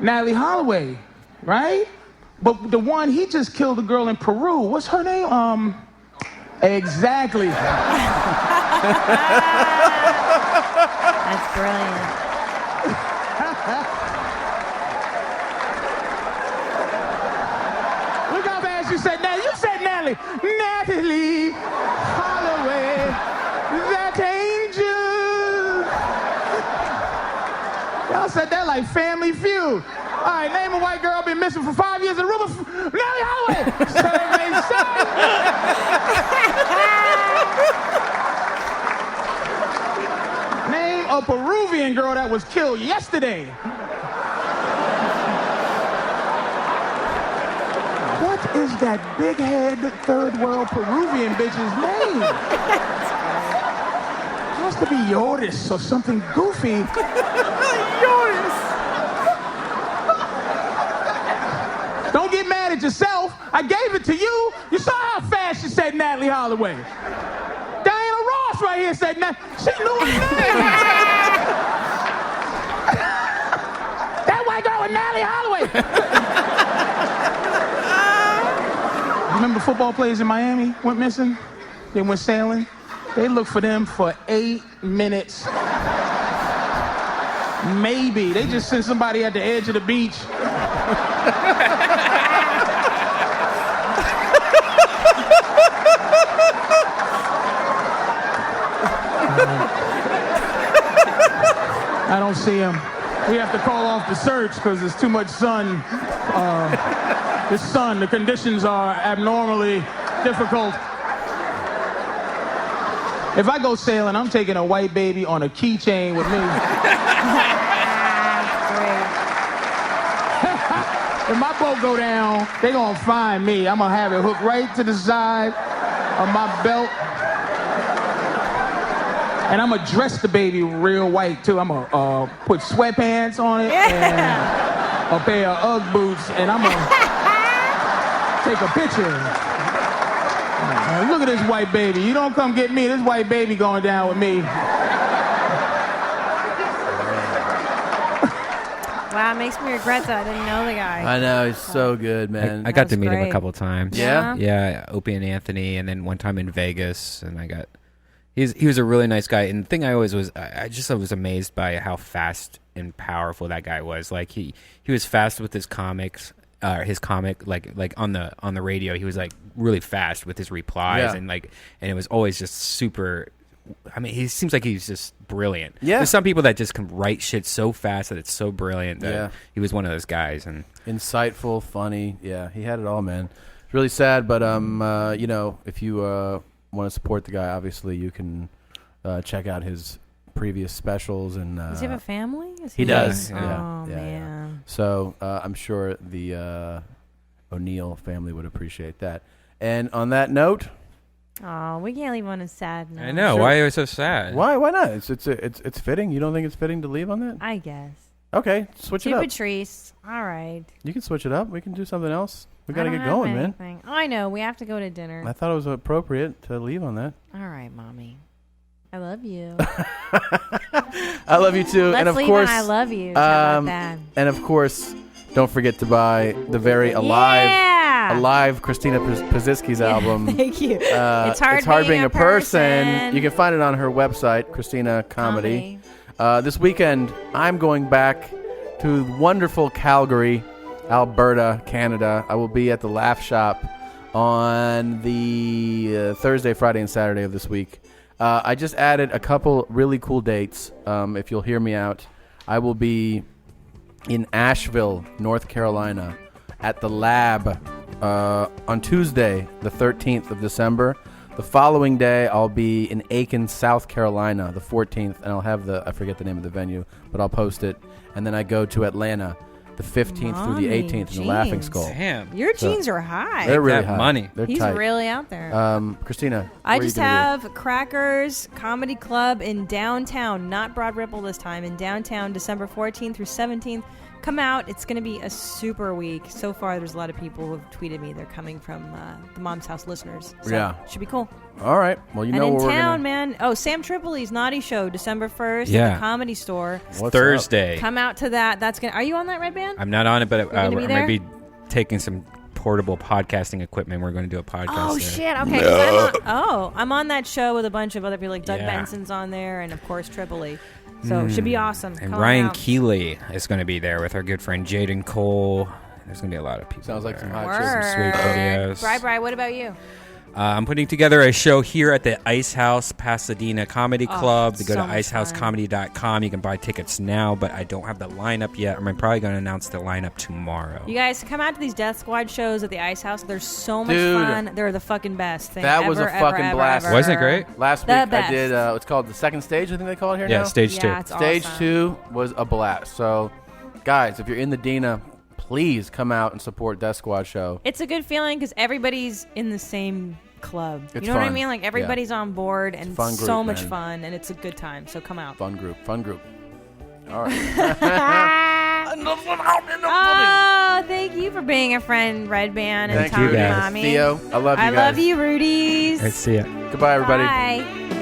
Natalie Holloway, right? But the one, he just killed a girl in Peru. What's her name? Exactly. That's brilliant. Look how fast you said Natalie. You said Natalie. Natalie Holloway. That angel. Y'all said that like Family Feud. All right, name a white girl been missing for 5 years in Aruba. Natalie Holloway. Survey said. Name a Peruvian girl that was killed yesterday. What is that big head third world Peruvian bitch's name? It has to be Yoris or something goofy. Yoris. Don't get mad at yourself. I gave it to you. You saw how fast she said Natalie Holloway. Diana Ross right here said she knew her name. That white girl with Natalie Holloway. Remember football players in Miami went missing? They went sailing. They looked for them for 8 minutes. Maybe. They just sent somebody at the edge of the beach. I don't see him. We have to call off the search because there's too much sun. The conditions are abnormally difficult. If I go sailing, I'm taking a white baby on a keychain with me. If my boat go down, they gonna find me. I'm gonna have it hooked right to the side of my belt. And I'm gonna dress the baby real white too. I'm gonna put sweatpants on it and a pair of Ugg boots, and I'm gonna take a picture. Look at this white baby. You don't come get me. This white baby going down with me. Wow, it makes me regret that I didn't know the guy. I know, he's so good, man. I got to meet him a couple times. Yeah? Yeah, Opie and Anthony, and then one time in Vegas, and he was a really nice guy. And the thing I always was, I was amazed by how fast and powerful that guy was. Like he was fast with his comics. His comic, like on the radio, he was like really fast with his replies, and it was always just super. I mean, he seems like he's just brilliant. Yeah, there's some people that just can write shit so fast that it's so brilliant. That he was one of those guys, and insightful, funny. Yeah, he had it all, man. It's really sad, but you know, if you want to support the guy, obviously you can check out his previous specials. And does he have a family? He does. Oh man. So I'm sure the O'Neal family would appreciate that. And on that note, Oh, we can't leave on a sad note. I know. Why are you so sad? Why not? It's fitting. You don't think it's fitting to leave on that? I guess. Okay, switch it up. Patrice. All right. You can switch it up. We can do something else. We got to get going, man. Oh, I know. We have to go to dinner. I thought it was appropriate to leave on that. All right, Mommy. I love you. I love you too. Let's and of leave course, on I love you. How about that? And of course, don't forget to buy the very alive Christina Pazitsky's album. Thank you. It's hard being a person. You can find it on her website, Christina Comedy. This weekend, I'm going back to wonderful Calgary, Alberta, Canada. I will be at the Laugh Shop on the Thursday, Friday, and Saturday of this week. I just added a couple really cool dates. If you'll hear me out, I will be in Asheville, North Carolina, at the Lab on Tuesday, the 13th of December. The following day, I'll be in Aiken, South Carolina, the 14th, and I'll have I forget the name of the venue, but I'll post it. And then I go to Atlanta, the 15th through the 18th in the Laughing Skull. Damn. Your jeans are high. They're really high. Money. They're He's tight. really out there. Christina, I just have Crackers Comedy Club in downtown, not Broad Ripple this time, in downtown, December 14th through 17th. Come out. It's going to be a super week. So far, there's a lot of people who have tweeted me. They're coming from the Mom's House listeners. So it should be cool. All right. Well, you know where we're in town, man. Oh, Sam Tripoli's Naughty Show, December 1st at the Comedy Store. Thursday. Come out to that. Are you on that, Redban? I'm not on it, but I be might be taking some portable podcasting equipment. We're going to do a podcast. Oh, there. shit. Okay. I'm on that show with a bunch of other people. Like Doug Benson's on there, and, of course, Tripoli. So it should be awesome. And Come Ryan out. Keeley is going to be there with our good friend Jaden Cole. There's going to be a lot of people. Sounds like some hot some sweet videos. Bri, what about you? I'm putting together a show here at the Ice House Pasadena Comedy Club. Go to icehousecomedy.com. You can buy tickets now, but I don't have the lineup yet. I'm probably going to announce the lineup tomorrow. You guys come out to these Death Squad shows at the Ice House. They're so much fun. They're the fucking best thing. That was a fucking blast. Wasn't it great? Last week I did, it's called the second stage, I think they call it here now? Yeah, stage 2. Stage awesome. 2 was a blast. So, guys, if you're in the Dina, please come out and support Death Squad show. It's a good feeling because everybo's in the same club. It's you know what I fun. mean? Like everybody's on board and fun so group, much man. fun, and it's a good time. So come out. Fun group. All right. Oh, thank you for being a friend, Redban and Thank Tommy you, guys. Mommy. Theo, I love you guys. I love you, Rudies. All right, see ya. Goodbye, everybody. Bye.